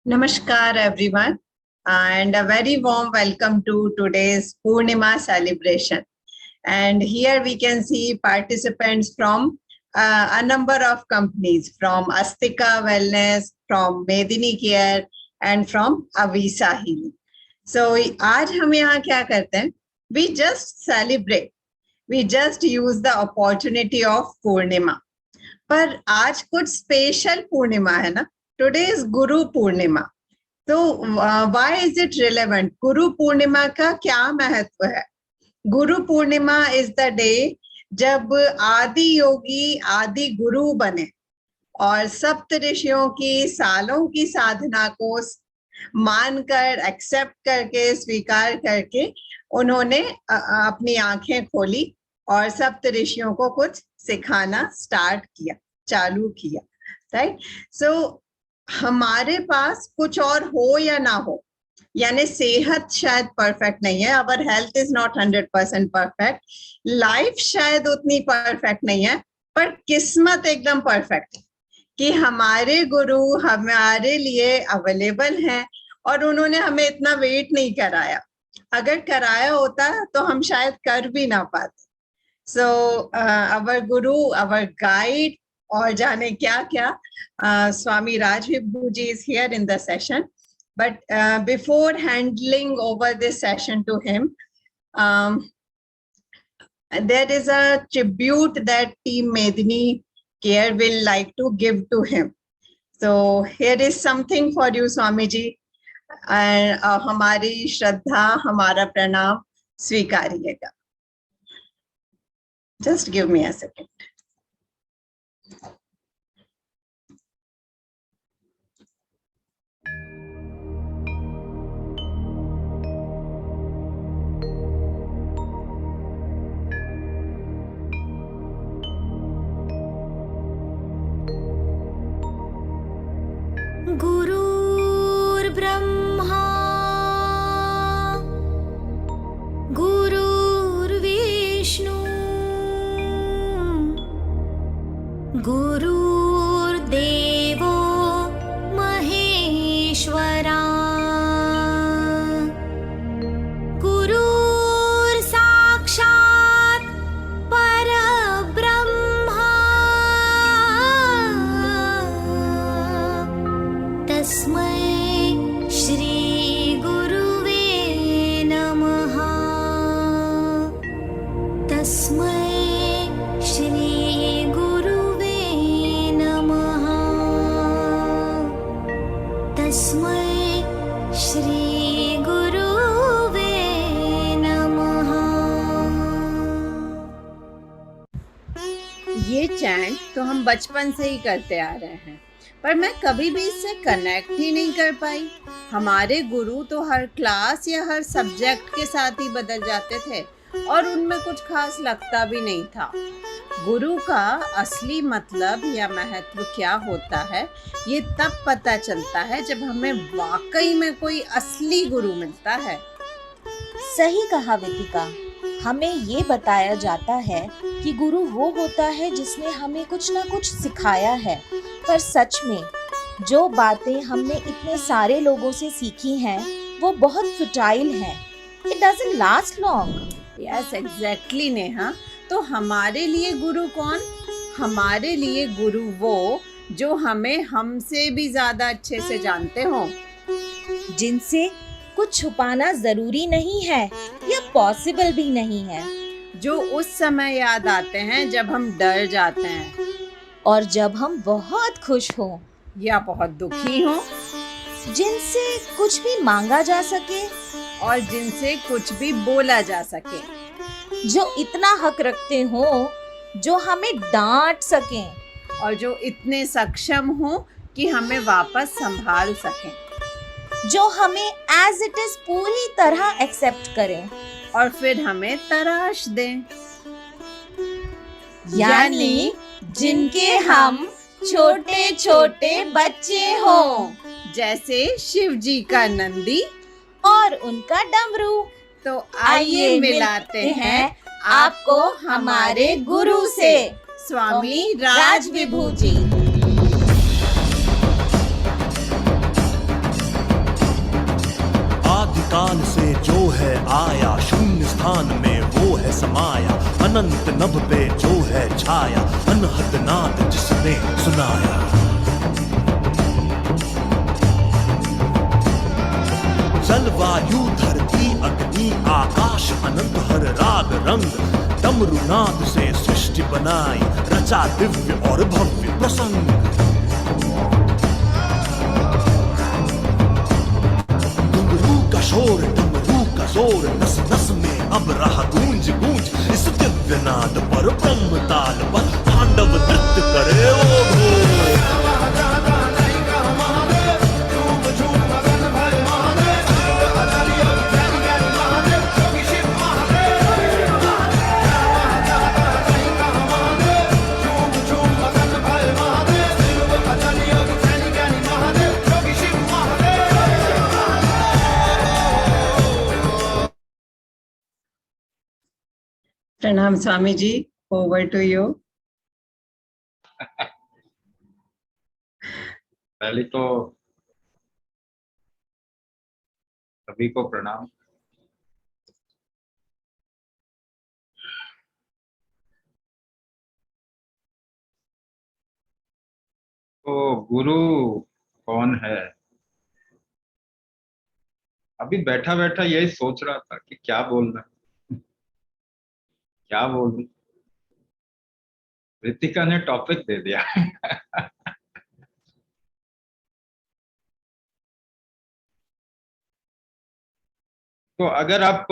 Namaskar everyone and a very warm welcome to today's Purnima celebration. And here we can see participants from a number of companies from Astika Wellness, from Medini Care and from Avisa Healing. So आज हम यहाँ क्या करते हैं? We just celebrate. We just use the opportunity of Purnima. पर आज कुछ special पूर्णिमा है ना. Today is Guru Purnima. तो why is it relevant? Guru Purnima का क्या महत्व है? Guru Purnima is the day जब आदि योगी आदि गुरु बने और सप्त ऋषियों की सालों की साधना को मानकर, एक्सेप्ट करके, स्वीकार करके उन्होंने अपनी आंखें खोली और सप्त ऋषियों को कुछ सिखाना स्टार्ट किया, चालू किया. राइट. सो हमारे पास कुछ और हो या ना हो, यानी सेहत शायद परफेक्ट नहीं है, our health is not 100% perfect, life शायद उतनी परफेक्ट नहीं है, पर किस्मत एकदम परफेक्ट है कि हमारे गुरु हमारे लिए अवेलेबल हैं और उन्होंने हमें इतना वेट नहीं कराया. अगर कराया होता तो हम शायद कर भी ना पाते. So our guru, our guide, और जाने क्या क्या, Swami Raj Vibhu ji is here in the session. But before handling over this session to him, there is a tribute that Team Medini Care will like to give to him. So here is something for you, Swami ji. हमारी श्रद्धा, हमारा प्रणाम स्वीकारिएगा. Just give me a second. गुरुर् Brahma गुरुर्विष्णु गुरुर्देवो महेश्वरा गुरुर्साक्षात् परब्रह्मा तस्मै श्री गुरुवे नमः. तस्मै श्री तस्मै श्री गुरुवे नमः. ये चैंट तो हम बचपन से ही करते आ रहे हैं, पर मैं कभी भी इससे कनेक्ट ही नहीं कर पाई. हमारे गुरु तो हर क्लास या हर सब्जेक्ट के साथ ही बदल जाते थे और उनमें कुछ खास लगता भी नहीं था. गुरु का असली मतलब या महत्व क्या होता है, ये तब पता चलता है जब हमें वाकई में कोई असली गुरु मिलता है. सही कहा वितिका. हमें ये बताया जाता है कि गुरु वो होता है जिसने हमें कुछ ना कुछ सिखाया है, पर सच में जो बातें हमने इतने सारे लोगों से सीखी हैं वो बहुत फुटाइल हैं. It doesn't last long. Yes, exactly Neha. तो हमारे लिए गुरु कौन? हमारे लिए गुरु वो जो हमें हमसे भी ज्यादा अच्छे से जानते हो, जिनसे कुछ छुपाना जरूरी नहीं है या पॉसिबल भी नहीं है, जो उस समय याद आते हैं जब हम डर जाते हैं और जब हम बहुत खुश हो या बहुत दुखी हो, जिनसे कुछ भी मांगा जा सके और जिनसे कुछ भी बोला जा सके, जो इतना हक रखते हो जो हमें डांट सकें और जो इतने सक्षम हो कि हमें वापस संभाल सकें, जो हमें एज इट इज पूरी तरह एक्सेप्ट करें और फिर हमें तराश दें. यानी जिनके हम छोटे छोटे बच्चे हों, जैसे शिव जी का नंदी और उनका डमरू. तो आइए मिलाते हैं आपको हमारे गुरु से, स्वामी राज विभू जी. काल से जो है आया, शून्य स्थान में वो है समाया, अनंत नभ पे जो है छाया, अनहद नाद जिसने सुनाया। जल वायु धरती अग्नि आकाश अनंत हर राग रंग, डमरुनाद से सृष्टि बनाई, रचा दिव्य और भव्य प्रसंग। शोर डमरू का जोर नस नस में अब रहा गूंज गूंज, इस दिव्य नाद पर ब्रह्म ताल पर तांडव नृत्य करे ओ घोर। Pranam Swamiji, over to you. पहले तो सभी को प्रणाम। तो गुरु कौन है? अभी बैठा बैठा यही सोच रहा था कि क्या बोलना, क्या बोलूं। रितिका ने टॉपिक दे दिया। तो अगर आप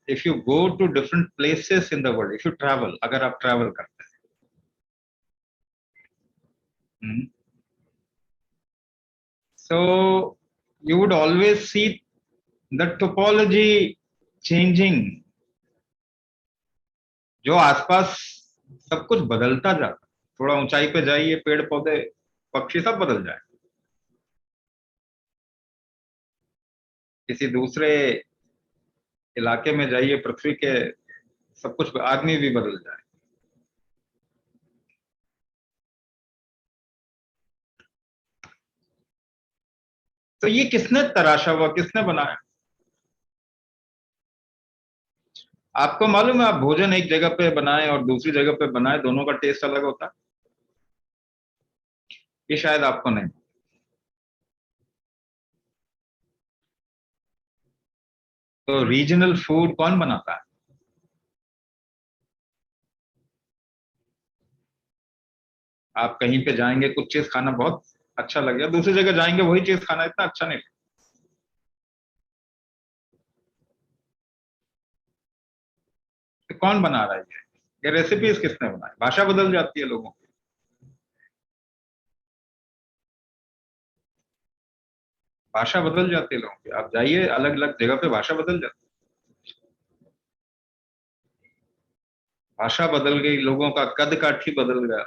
if you go to different places in the world, if you travel, अगर आप ट्रैवल करते हैं, so you would always see the topology changing। जो आसपास सब कुछ बदलता जाता, थोड़ा ऊंचाई पे जाइए, पेड़ पौधे पक्षी सब बदल जाए। किसी दूसरे इलाके में जाइए पृथ्वी के, सब कुछ, आदमी भी बदल जाए। तो ये किसने तराशा हुआ, किसने बनाया? आपको मालूम है, आप भोजन एक जगह पे बनाए और दूसरी जगह पे बनाए, दोनों का टेस्ट अलग होता है। ये शायद आपको नहीं। तो रीजनल फूड कौन बनाता है? आप कहीं पे जाएंगे, कुछ चीज खाना बहुत अच्छा लगेगा, दूसरी जगह जाएंगे वही चीज खाना इतना अच्छा नहीं लगेगा। तो कौन बना रहा है ये रेसिपीज किसने बनाई? भाषा बदल जाती है लोगों की, भाषा बदल जाती है लोगों की। आप जाइए अलग अलग जगह पे, भाषा बदल जाती है। भाषा बदल गई, लोगों का कद काठी बदल गया,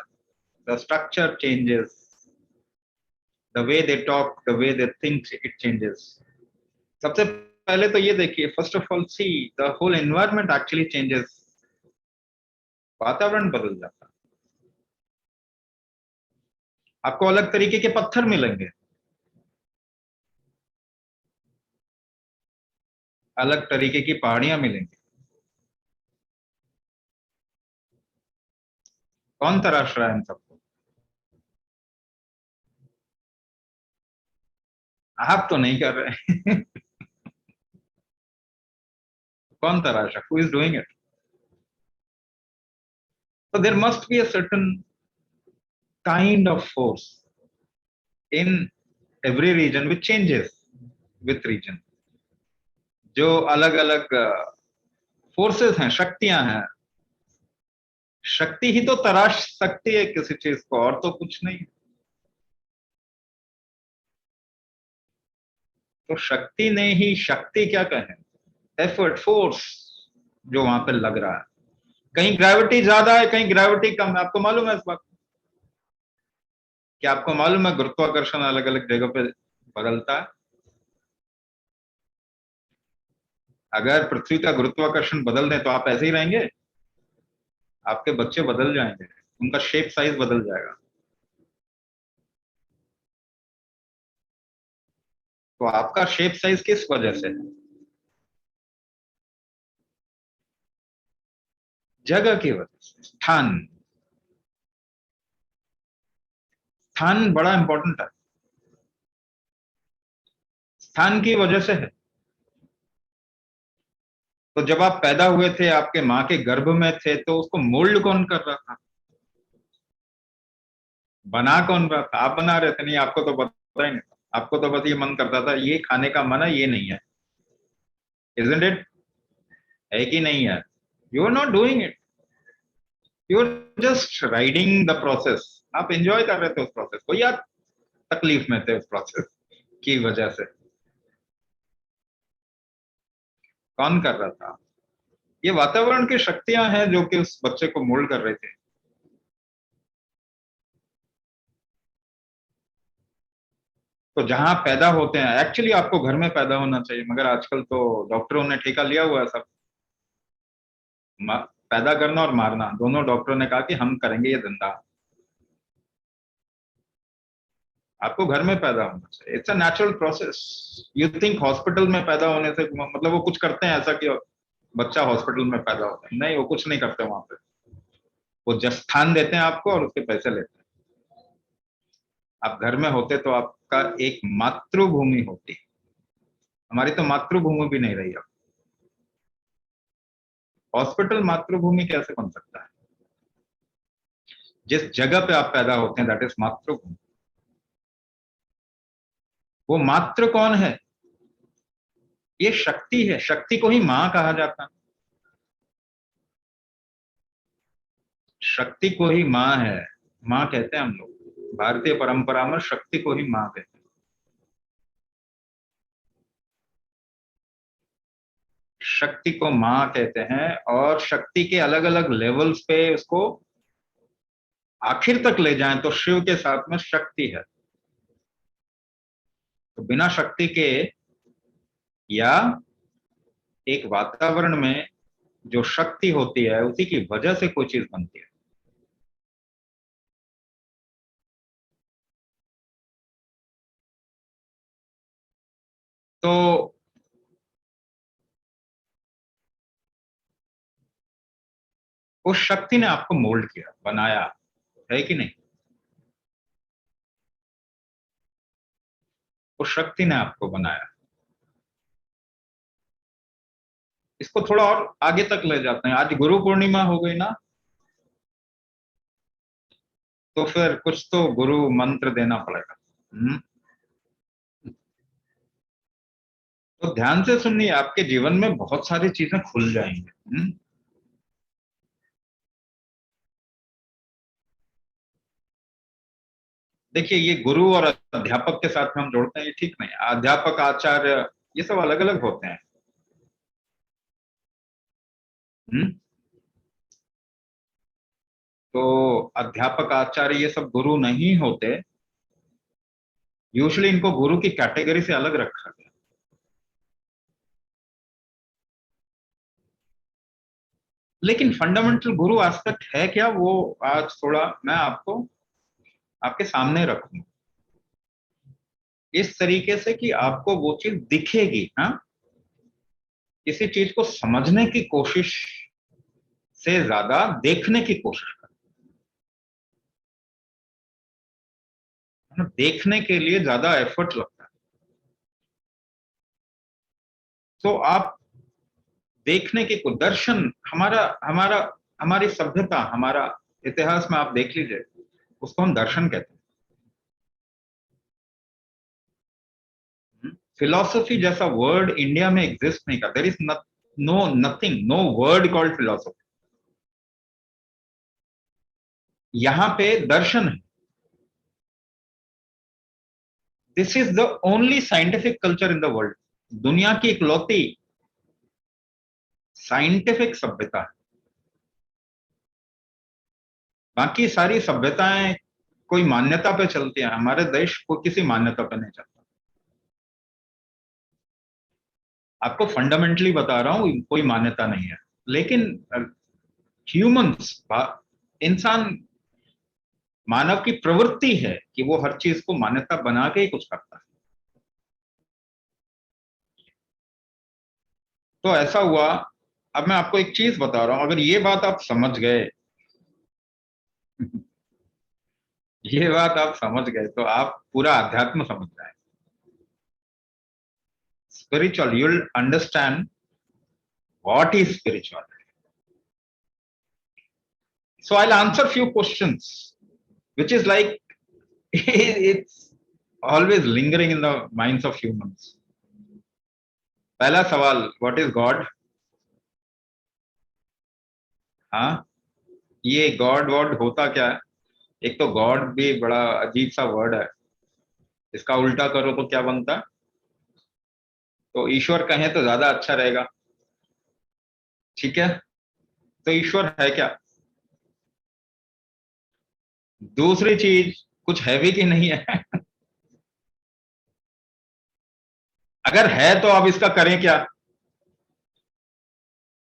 the structure changes, the way they talk, the way they think, it changes. सबसे पहले तो ये देखिए, first of all see the whole environment actually changes. वातावरण बदल जाता है। आपको अलग तरीके के पत्थर मिलेंगे, अलग तरीके की पहाड़ियां मिलेंगी। कौन तराश रहा है इन सबको? आप तो नहीं कर रहे। कौन तराशा? Who is doing it? So there must be a certain kind of force in every region which changes with region। जो अलग अलग फोर्सेस हैं, शक्तियां हैं। शक्ति ही तो तराश सकती है किसी चीज को, और तो कुछ नहीं। तो शक्ति ने ही, शक्ति क्या कहें, एफर्ट, फोर्स जो वहां पे लग रहा है। कहीं ग्रेविटी ज्यादा है, कहीं ग्रेविटी कम है। आपको मालूम है इस बात? क्या आपको मालूम है गुरुत्वाकर्षण अलग अलग जगह पे बदलता है? अगर पृथ्वी का गुरुत्वाकर्षण बदल दें तो आप ऐसे ही रहेंगे? आपके बच्चे बदल जाएंगे, उनका शेप साइज बदल जाएगा। तो आपका शेप साइज किस वजह से है? जगह की वजह से। स्थान, स्थान बड़ा इंपॉर्टेंट है, स्थान की वजह से है। तो जब आप पैदा हुए थे, आपके माँ के गर्भ में थे, तो उसको मोल्ड कौन कर रहा था, बना कौन रहा था? आप बना रहे थे? नहीं, आपको तो पता ही नहीं था, आपको तो बस ये मन करता था ये खाने का मन है, ये नहीं है। Isn't it? है कि नहीं है? You are not doing it, you are just riding the process. आप एंजॉय कर रहे थे उस प्रोसेस को, या तकलीफ में थे उस प्रोसेस की वजह से? कौन कर रहा था? ये वातावरण की शक्तियां हैं जो कि उस बच्चे को मोल्ड कर रहे थे। तो जहां पैदा होते हैं, एक्चुअली आपको घर में पैदा होना चाहिए, मगर आजकल तो डॉक्टरों ने ठेका लिया हुआ है सब, पैदा करना और मारना दोनों। डॉक्टरों ने कहा कि हम करेंगे ये धंधा। आपको घर में पैदा होना चाहिए, it's a natural process. You think hospital में पैदा होने से मतलब वो कुछ करते हैं ऐसा कि बच्चा हॉस्पिटल में पैदा होता है? नहीं, वो कुछ नहीं करते वहां पे। वो जस्ट स्थान देते हैं आपको और उसके पैसे लेते हैं। आप घर में होते तो आपका एक मातृभूमि होती। हमारी तो मातृभूमि भी नहीं रही अब। हॉस्पिटल मातृभूमि कैसे बन सकता है? जिस जगह पे आप पैदा होते हैं, दैट इज मातृभूमि। वो मातृ कौन है? ये शक्ति है, शक्ति को ही मां कहा जाता है। शक्ति को ही मां है, मां कहते हैं हम लोग। भारतीय परंपरा में शक्ति को ही मां कहते हैं। शक्ति को मां कहते हैं, और शक्ति के अलग अलग लेवल्स पे उसको आखिर तक ले जाएं तो शिव के साथ में शक्ति है। तो बिना शक्ति के या एक वातावरण में जो शक्ति होती है उसी की वजह से कोई चीज बनती है। तो उस शक्ति ने आपको मोल्ड किया, बनाया, है कि नहीं? उस शक्ति ने आपको बनाया। इसको थोड़ा और आगे तक ले जाते हैं। आज गुरु पूर्णिमा हो गई ना, तो फिर कुछ तो गुरु मंत्र देना पड़ेगा। तो ध्यान से सुनिए, आपके जीवन में बहुत सारी चीजें खुल जाएंगी। देखिए, ये गुरु और अध्यापक के साथ में हम जोड़ते हैं, ये ठीक नहीं। अध्यापक, आचार्य, ये सब अलग अलग होते हैं। हम्म तो अध्यापक, आचार्य ये सब गुरु नहीं होते। यूजुअली इनको गुरु की कैटेगरी से अलग रखा गया। लेकिन फंडामेंटल गुरु एस्पेक्ट है क्या, वो आज थोड़ा मैं आपको आपके सामने रखूंगा इस तरीके से कि आपको वो चीज दिखेगी। हाँ, किसी चीज को समझने की कोशिश से ज्यादा देखने की कोशिश करें। देखने के लिए ज्यादा एफर्ट लगता है, तो आप देखने के को दर्शन, हमारा हमारा हमारी सभ्यता, हमारा इतिहास में आप देख लीजिए, उसको हम दर्शन कहते हैं। फिलॉसफी जैसा वर्ड इंडिया में एग्जिस्ट नहीं करता। There is no nothing, no word called philosophy. यहां पे दर्शन है। This is the only scientific culture in the world. दुनिया की इकलौती साइंटिफिक सभ्यता है। बाकी सारी सभ्यताएं कोई मान्यता पे चलती हैं, हमारे देश को किसी मान्यता पे नहीं चलता। आपको फंडामेंटली बता रहा हूं, कोई मान्यता नहीं है। लेकिन ह्यूमंस, इंसान, मानव की प्रवृत्ति है कि वो हर चीज को मान्यता बना के ही कुछ करता है। तो ऐसा हुआ अब मैं आपको एक चीज बता रहा हूं, अगर ये बात आप समझ गए ये बात आप समझ गए तो आप पूरा अध्यात्म समझ जाए। Spiritual, you will understand what is spiritual. So I'll answer few questions, which is like it's always lingering in the minds of humans. पहला सवाल, what is God? हाँ, ये गॉड वर्ड होता क्या है? एक तो गॉड भी बड़ा अजीब सा वर्ड है, इसका उल्टा करो तो क्या बनता है? तो ईश्वर कहें तो ज्यादा अच्छा रहेगा, ठीक है? तो ईश्वर है क्या? दूसरी चीज, कुछ है भी कि नहीं है? अगर है तो अब इसका करें क्या?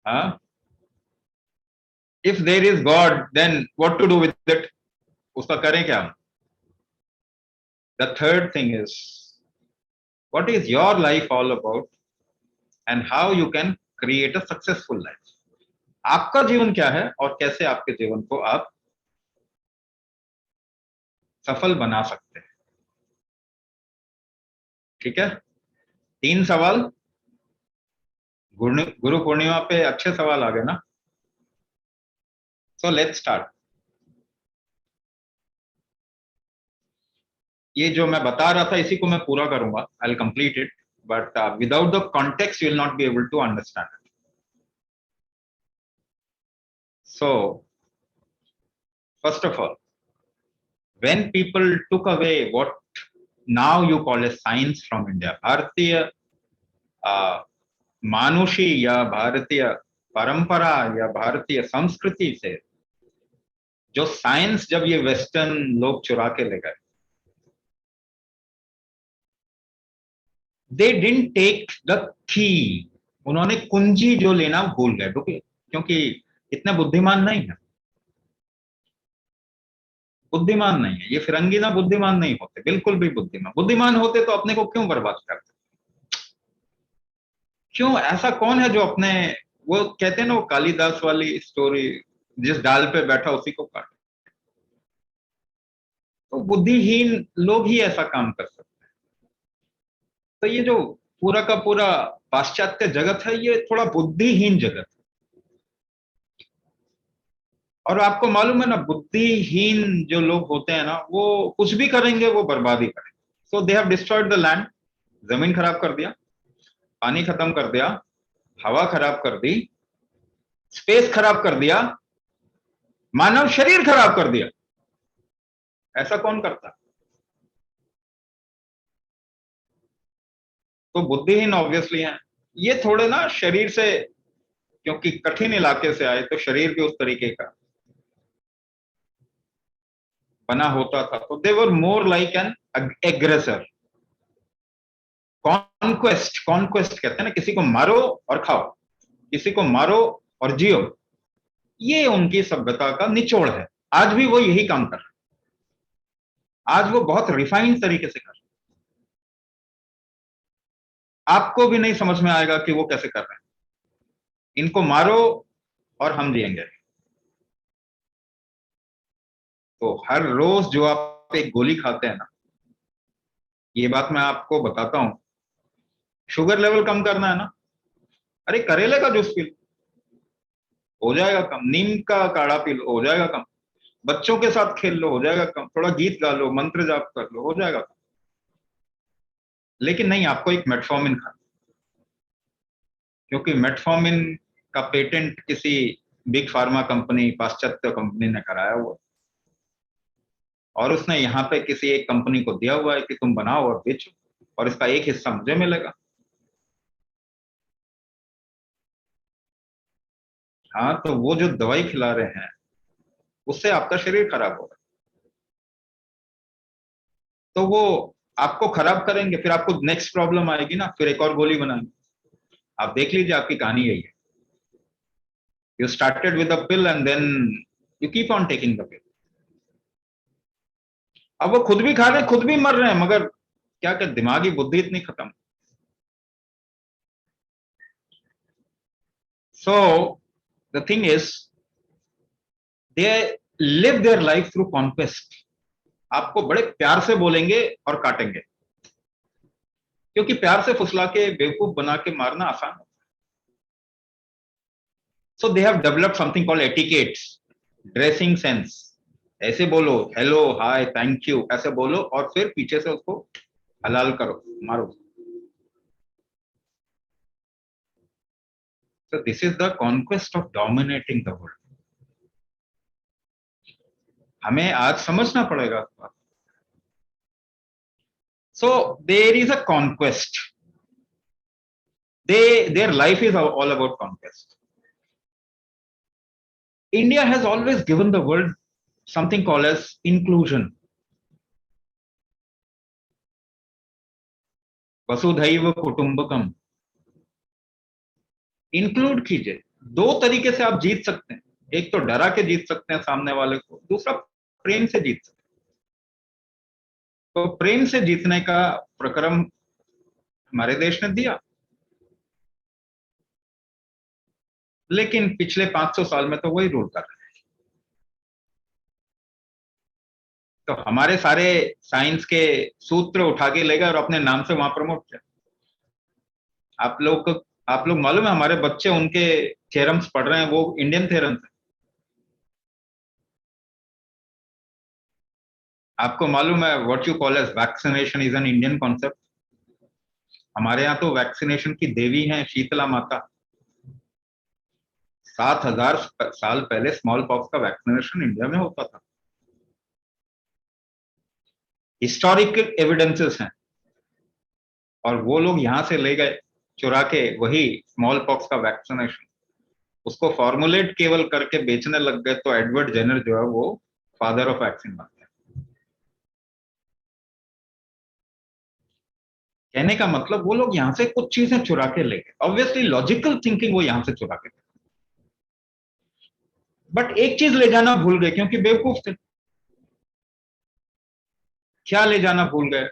हाँ, if there is God then what to do with it, उसका करें क्या? The third thing is what is your life all about and how you can create a successful life. आपका जीवन क्या है और कैसे आपके जीवन को आप सफल बना सकते हैं, ठीक है? 3 सवाल, गुरु पूर्णिमा पे अच्छे सवाल आ गए ना? So let's start. ये जो मैं बता रहा था इसी को मैं पूरा करूंगा, I will complete it, but without the context you will not be able to understand it. So first of all, when people took away what now you call as science from India, भारतीय मानुषी या भारतीय परंपरा या भारतीय संस्कृति से जो science जब ये वेस्टर्न लोग चुरा के ले गए, they didn't take the key, उन्होंने कुंजी जो लेना भूल गए, क्योंकि इतने बुद्धिमान नहीं है, बुद्धिमान नहीं है ये फिरंगी ना, बुद्धिमान नहीं होते, बिल्कुल भी बुद्धिमान होते तो अपने को क्यों बर्बाद करते? क्यों? ऐसा कौन है जो अपने, वो कहते हैं ना वो कालिदास वाली स्टोरी, जिस डाल पे बैठा उसी को काट। तो बुद्धिहीन लोग ही ऐसा काम कर सकते हैं। तो ये जो पूरा का पूरा पाश्चात्य जगत है ये थोड़ा बुद्धिहीन जगत है, और आपको मालूम है ना बुद्धिहीन जो लोग होते हैं ना वो कुछ भी करेंगे वो बर्बादी करेंगे। So they have destroyed the land, जमीन खराब कर दिया, पानी खत्म कर दिया, हवा खराब कर दी, स्पेस खराब कर दिया, मानव शरीर खराब कर दिया। ऐसा कौन करता? तो बुद्धिहीन ऑब्वियसली है ये। थोड़े ना शरीर से, क्योंकि कठिन इलाके से आए तो शरीर भी उस तरीके का बना होता था, तो they were more like an aggressor. Conquest कहते हैं ना, किसी को मारो और खाओ, किसी को मारो और जियो, ये उनकी सभ्यता का निचोड़ है। आज भी वो यही काम कर रहे हैं, आज वो बहुत रिफाइंड तरीके से कर रहे हैं, आपको भी नहीं समझ में आएगा कि वो कैसे कर रहे हैं। इनको मारो और हम जिएंगे। तो हर रोज जो आप एक गोली खाते हैं ना, ये बात मैं आपको बताता हूं, शुगर लेवल कम करना है ना, अरे करेले का जूस पी लो हो जाएगा कम, नीम का काढ़ा पी लो हो जाएगा कम, बच्चों के साथ खेल लो हो जाएगा कम, थोड़ा गीत गा लो, मंत्र जाप कर लो हो जाएगा कम। लेकिन नहीं, आपको एक मेटफॉर्मिन खाना, क्योंकि मेटफॉर्मिन का पेटेंट किसी बिग फार्मा कंपनी, पाश्चात्य कंपनी ने कराया हुआ, और उसने यहाँ पे किसी एक कंपनी को दिया हुआ है कि तुम बनाओ और बेचो, और इसका एक हिस्सा मुझे मिलेगा। हाँ, तो वो जो दवाई खिला रहे हैं उससे आपका शरीर खराब होगा, तो वो आपको खराब करेंगे, फिर आपको नेक्स्ट प्रॉब्लम आएगी ना, फिर एक और गोली बनाएंगे। आप देख लीजिए, आपकी कहानी यही है। You started with a pill and then you keep on taking the pill. अब वो खुद भी खा रहे हैं, खुद भी मर रहे हैं, मगर क्या कर, दिमागी बुद्धि इतनी खत्म। So the thing is, they live their life through conquest. आपको बड़े प्यार से बोलेंगे और काटेंगे, क्योंकि प्यार से फुसला के बेवकूफ बना के मारना आसान है. So they have developed something called etiquettes, dressing sense. ऐसे बोलो, हेलो, हाय, थैंक यू, ऐसे बोलो, और फिर पीछे से उसको हलाल करो, मारो. So this is the conquest of dominating the world. हमें आज समझना पड़ेगा. So there is a conquest. Their life is all about conquest. India has always given the world something called as inclusion. वसुधैव कुटुंबकम. इंक्लूड कीजिए. दो तरीके से आप जीत सकते हैं. एक तो डरा के जीत सकते हैं सामने वाले को, दूसरा प्रेम से जीत सकते हैं. तो प्रेम से जीतने का प्रक्रम हमारे देश ने दिया, लेकिन पिछले 500 साल में तो वही रूल कर रहे हैं. तो हमारे सारे साइंस के सूत्र उठा के ले गए और अपने नाम से वहां प्रमोट किया. आप लोग मालूम है, हमारे बच्चे उनके थ्योरम्स पढ़ रहे हैं, वो इंडियन थ्योरम्स है. आपको मालूम है, what you call as vaccination is an Indian concept. हमारे यहाँ तो वैक्सीनेशन की देवी हैं शीतला माता. 7000 साल पहले स्मॉल पॉक्स का वैक्सीनेशन इंडिया में होता था. हिस्टोरिकल एविडेंसेस हैं, और वो लोग यहां से ले गए चुरा के वही स्मॉल पॉक्स का वैक्सीनेशन, उसको फॉर्मुलेट केवल करके बेचने लग गए. तो एडवर्ड जेनर जो है वो फादर ऑफ वैक्सीन बन गया. कहने का मतलब वो लोग यहां से कुछ चीजें चुरा के ले गए. ऑब्वियसली लॉजिकल थिंकिंग वो यहां से चुरा के, बट एक चीज ले जाना भूल गए क्योंकि बेवकूफ थे. क्या ले जाना भूल गए?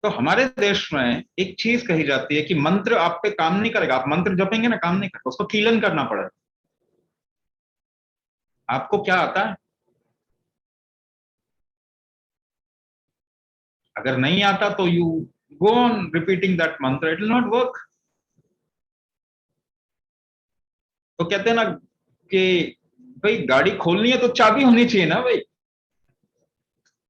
तो हमारे देश में एक चीज कही जाती है कि मंत्र आप पे काम नहीं करेगा. आप मंत्र जपेंगे ना, काम नहीं करेगा, उसको कीलन करना पड़ेगा. आपको क्या आता है? अगर नहीं आता तो you go on repeating that मंत्र, इट विल नॉट वर्क. तो कहते हैं ना कि भाई गाड़ी खोलनी है तो चाबी होनी चाहिए ना भाई.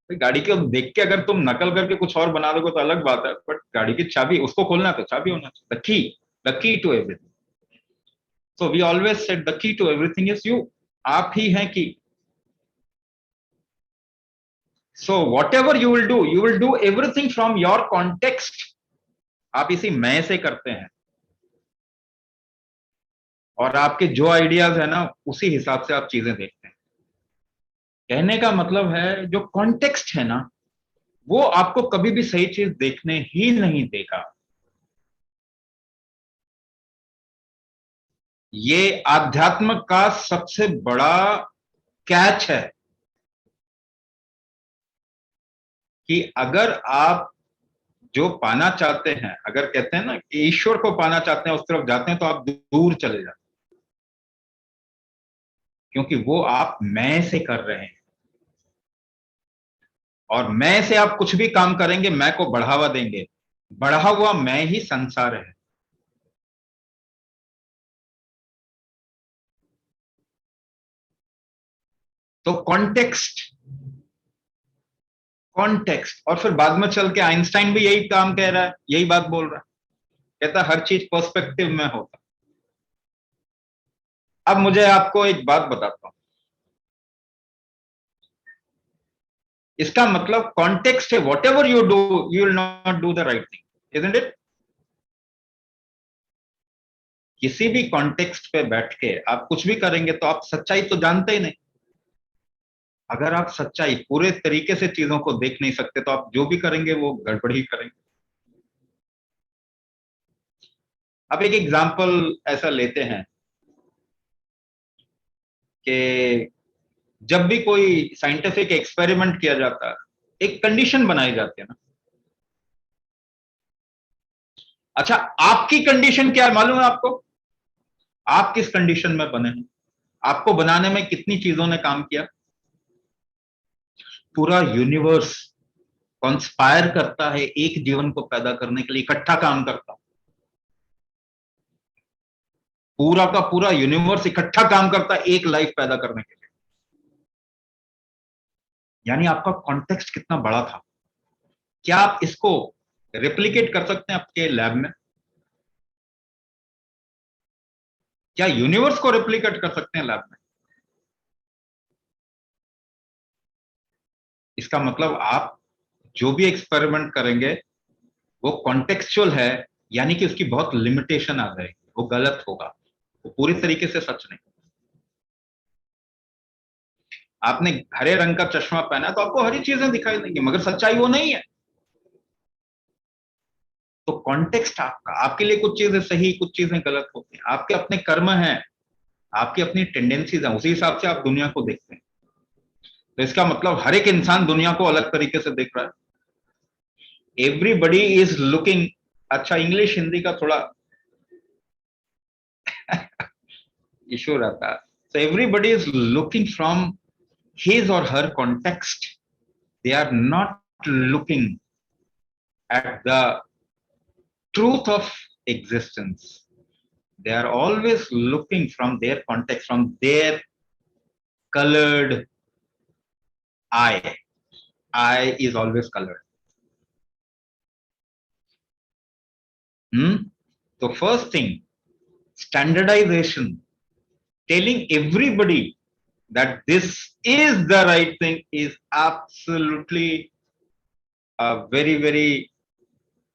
गाड़ी को देख के अगर तुम नकल करके कुछ और बना दोगे तो अलग बात है, बट गाड़ी की चाबी, उसको खोलना है तो चाबी होना चाहिए. The key to everything. So we always said the key to everything is you. आप ही हैं key. So whatever you will do everything from your context. आप इसी मैं से करते हैं, और आपके जो आइडियाज है ना, उसी हिसाब से आप चीजें देखते हैं. कहने का मतलब है, जो कॉन्टेक्स्ट है ना, वो आपको कभी भी सही चीज देखने ही नहीं देगा. ये आध्यात्म का सबसे बड़ा कैच है कि अगर आप जो पाना चाहते हैं, अगर कहते हैं ना कि ईश्वर को पाना चाहते हैं, उस तरफ जाते हैं, तो आप दूर चले जाते हैं, क्योंकि वो आप मैं से कर रहे हैं. और मैं से आप कुछ भी काम करेंगे, मैं को बढ़ावा देंगे. बढ़ा हुआ मैं ही संसार है. तो कॉन्टेक्स्ट, और फिर बाद में चल के आइंस्टाइन भी यही काम कह रहा है, यही बात बोल रहा है. कहता हर चीज पर्सपेक्टिव में होता. अब मुझे आपको एक बात बताता हूं. इसका मतलब कॉन्टेक्स्ट है, what ever you do you will not do the right thing, isn't it? किसी भी कॉन्टेक्स्ट पे बैठ के आप कुछ भी करेंगे तो आप सच्चाई तो जानते ही नहीं. अगर आप सच्चाई पूरे तरीके से चीजों को देख नहीं सकते तो आप जो भी करेंगे वो गड़बड़ ही करेंगे. अब एक एग्जांपल ऐसा लेते हैं कि जब भी कोई साइंटिफिक एक्सपेरिमेंट किया जाता है, एक कंडीशन बनाई जाती है ना. अच्छा, आपकी कंडीशन क्या है मालूम है आपको? आप किस कंडीशन में बने हैं? आपको बनाने में कितनी चीजों ने काम किया? पूरा यूनिवर्स कॉन्स्पायर करता है एक जीवन को पैदा करने के लिए, इकट्ठा काम करता है। पूरा का पूरा यूनिवर्स इकट्ठा काम करता है एक लाइफ पैदा करने के लिए। यानी आपका कॉन्टेक्स्ट कितना बड़ा था। क्या आप इसको रेप्लिकेट कर सकते हैं आपके लैब में? क्या यूनिवर्स को रेप्लिकेट कर सकते हैं लैब में? इसका मतलब आप जो भी एक्सपेरिमेंट करेंगे वो कॉन्टेक्चुअल है, यानी कि उसकी बहुत लिमिटेशन आ जाएगी, वो गलत होगा, वो पूरी तरीके से सच नहीं। आपने हरे रंग का चश्मा पहना तो आपको हरी चीजें दिखाई देंगी, मगर सच्चाई वो नहीं है। तो कॉन्टेक्स्ट आपका, आपके लिए कुछ चीजें सही, कुछ चीजें गलत होती हैं। आपके अपने कर्म हैं, आपकी अपनी टेंडेंसीज हैं, उसी हिसाब से आप दुनिया को देखते हैं। तो इसका मतलब हर एक इंसान दुनिया को अलग तरीके से देख रहा है। एवरीबडी इज लुकिंग, अच्छा इंग्लिश हिंदी का थोड़ा इशू रहता है। So everybody is looking from his or her context. They are not looking at the truth of existence. They are always looking from their context, from their colored eye. Eye is always colored. So first thing, standardization, telling everybody that this is the right thing is absolutely a very, very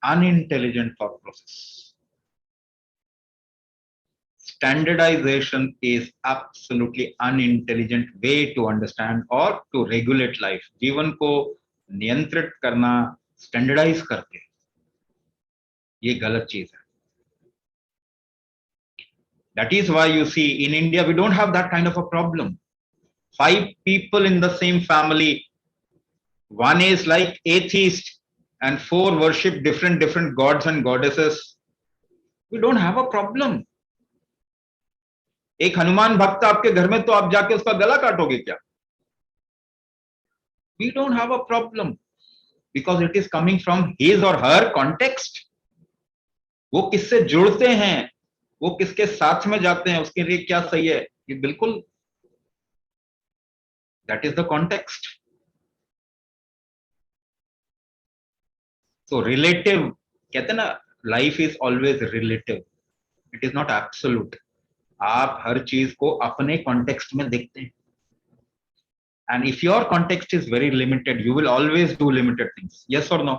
unintelligent thought process. Standardization is absolutely unintelligent way to understand or to regulate life. जीवन को नियंत्रित करना standardise करके, ये गलत चीज है। That is why you see in India we don't have that kind of a problem. 5 people in the same family, one is like atheist and 4 worship different gods and goddesses. We don't have a problem. एक हनुमान भक्त आपके घर में, तो आप जाके उसका गला काटोगे क्या? We don't have a problem because it is coming from his or her context. वो किससे जुड़ते हैं, वो किसके साथ में जाते हैं, उसके लिए क्या सही है, ये बिल्कुल, that is the context. So relative, कहते हैं ना, life is always relative. It is not absolute. आप हर चीज को अपने कॉन्टेक्स्ट में देखते हैं। And if your context is very limited, you will always do limited things. Yes or no?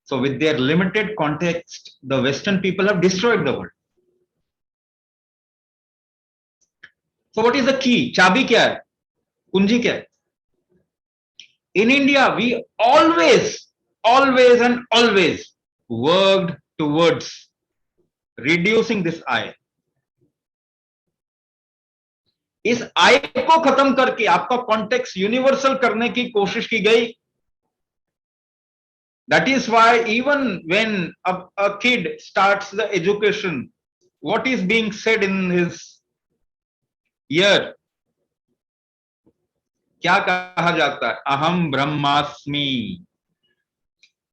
So with their limited context, the Western people have destroyed the world. So what is the key? चाबी क्या है? कुंजी क्या है? In India, we always and always worked towards reducing this I. इस I को खत्म करके आपका कॉन्टेक्स्ट यूनिवर्सल करने की कोशिश की गई। That is why even when a kid starts the education, what is being said in his ear? क्या कहा जाता है? अहम ब्रह्मास्मि.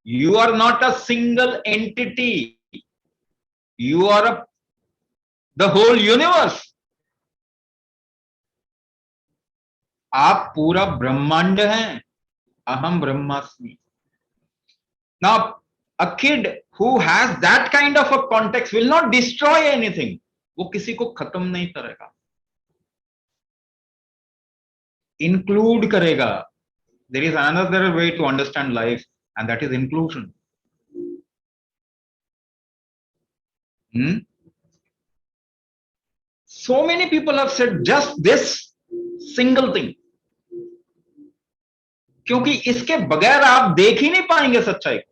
You are not a single entity. You are the whole universe. आप पूरा ब्रह्मांड हैं. अहम ब्रह्मास्मि. Now, a kid who has that kind of a context will not destroy anything. वो किसी को खत्म नहीं करेगा, include करेगा. There is another way to understand life, and that is inclusion. So many people have said just this single thing. क्योंकि इसके बगैर आप देख ही नहीं पाएंगे सच्चाई को.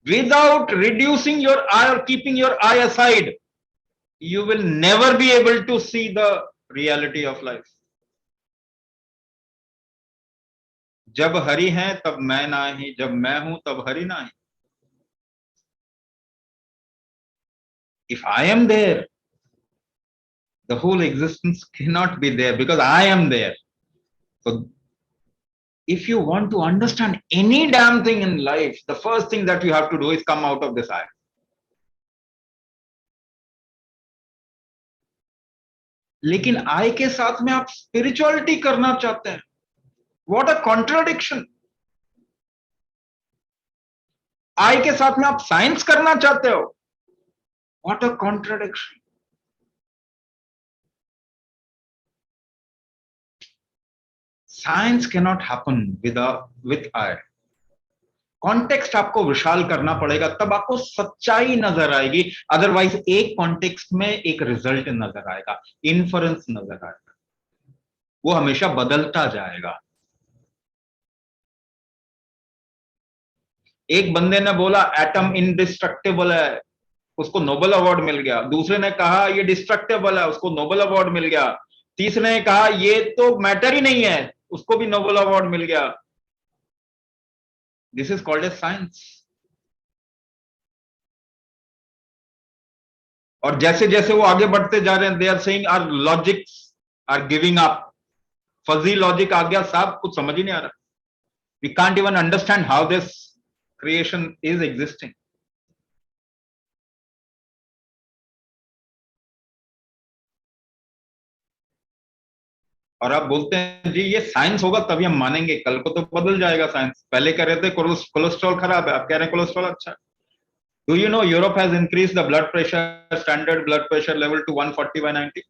Without reducing your eye or keeping your eye aside, you will never be able to see the reality of life. जब हरि हैं तब मैं नाही, जब मैं हूं तब हरि नाही. If I am there, the whole existence cannot be there because I am there. So if you want to understand any damn thing in life, the first thing that you have to do is come out of this I. लेकिन I के साथ में आप spirituality करना चाहते हैं. What a contradiction. I के साथ में आप साइंस करना चाहते हो. What a contradiction. Science cannot happen with I. Context आपको विशाल करना पड़ेगा, तब आपको सच्चाई नजर आएगी. अदरवाइज एक कॉन्टेक्स्ट में एक रिजल्ट नजर आएगा, इन्फरेंस नजर आएगा, वो हमेशा बदलता जाएगा. एक बंदे ने बोला एटम इनडिस्ट्रक्टिबल है, उसको नोबेल अवार्ड मिल गया. दूसरे ने कहा ये डिस्ट्रक्टिबल है, उसको नोबेल अवार्ड मिल गया. तीसरे ने कहा ये तो मैटर ही नहीं है, उसको भी नोबेल अवार्ड मिल गया. This is called as science. और जैसे जैसे वो आगे बढ़ते जा रहे हैं, they are saying our logics are giving up. Fuzzy logic आ गया, साहब कुछ समझ ही नहीं आ रहा. We can't even understand how this creation is existing. और आप बोलते हैं जी ये साइंस होगा तभी हम मानेंगे, कल को तो बदल जाएगा साइंस. पहले कह रहे थे कोलेस्ट्रॉल खराब है, आप कह रहे हैं कोलेस्ट्रॉल अच्छा है. Do you know Europe has increased the blood pressure, standard blood pressure level to 140/90.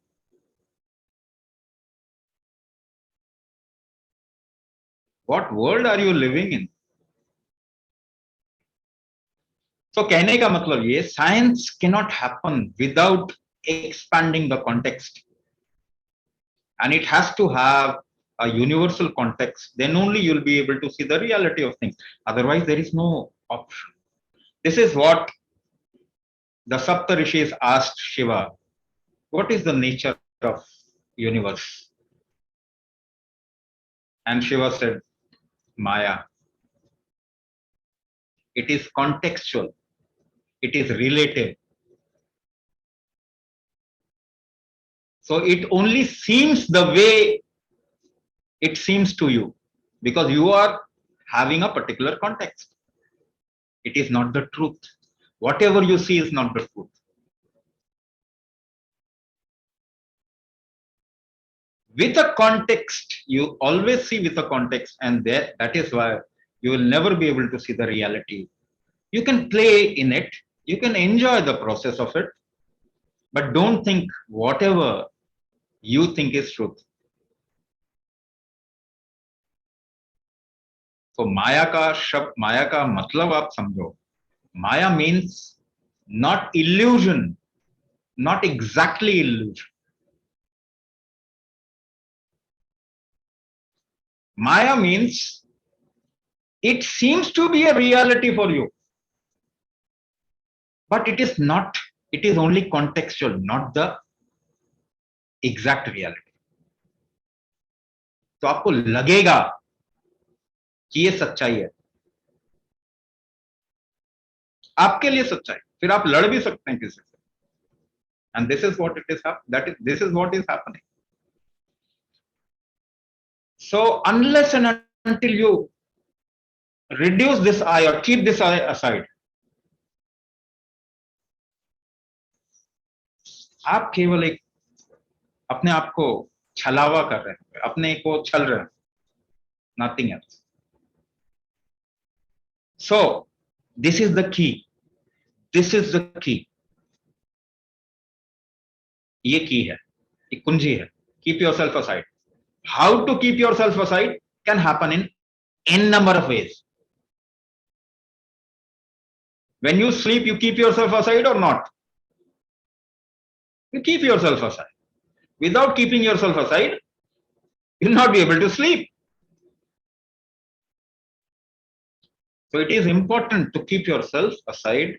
What world are you living in? तो कहने का मतलब ये, science can not happen without expanding the context. And it has to have a universal context. Then only you'll be able to see the reality of things. Otherwise, there is no option. This is what the Sapta Rishis asked Shiva. What is the nature of universe? And Shiva said, Maya. It is contextual. It is relative. So it only seems the way it seems to you because you are having a particular context. It is not the truth. Whatever you see is not the truth. With a context, you always see with a context, and that is why you will never be able to see the reality. You can play in it, you can enjoy the process of it, but don't think whatever you think is truth. So माया का मतलब आप समझो. माया means not illusion, not exactly illusion. Maya means it seems to be a reality for you, but it is not. It is only contextual, not the exact reality. तो आपको लगेगा कि ये सच्चाई है, आपके लिए सच्चाई, फिर आप लड़ भी सकते हैं किसी से. And this is what it is. This is what is happening. So unless and until you reduce this I or keep this I aside, आप केवल एक अपने आप को छलावा कर रहे हैं, अपने को छल रहे हैं, nothing else. So this is the key. This is the key. ये की है, एक कुंजी है. Keep yourself aside. How to keep yourself aside can happen in n number of ways. When you sleep, you keep yourself aside or not? You keep yourself aside. Without keeping yourself aside, you'll not be able to sleep. So it is important to keep yourself aside.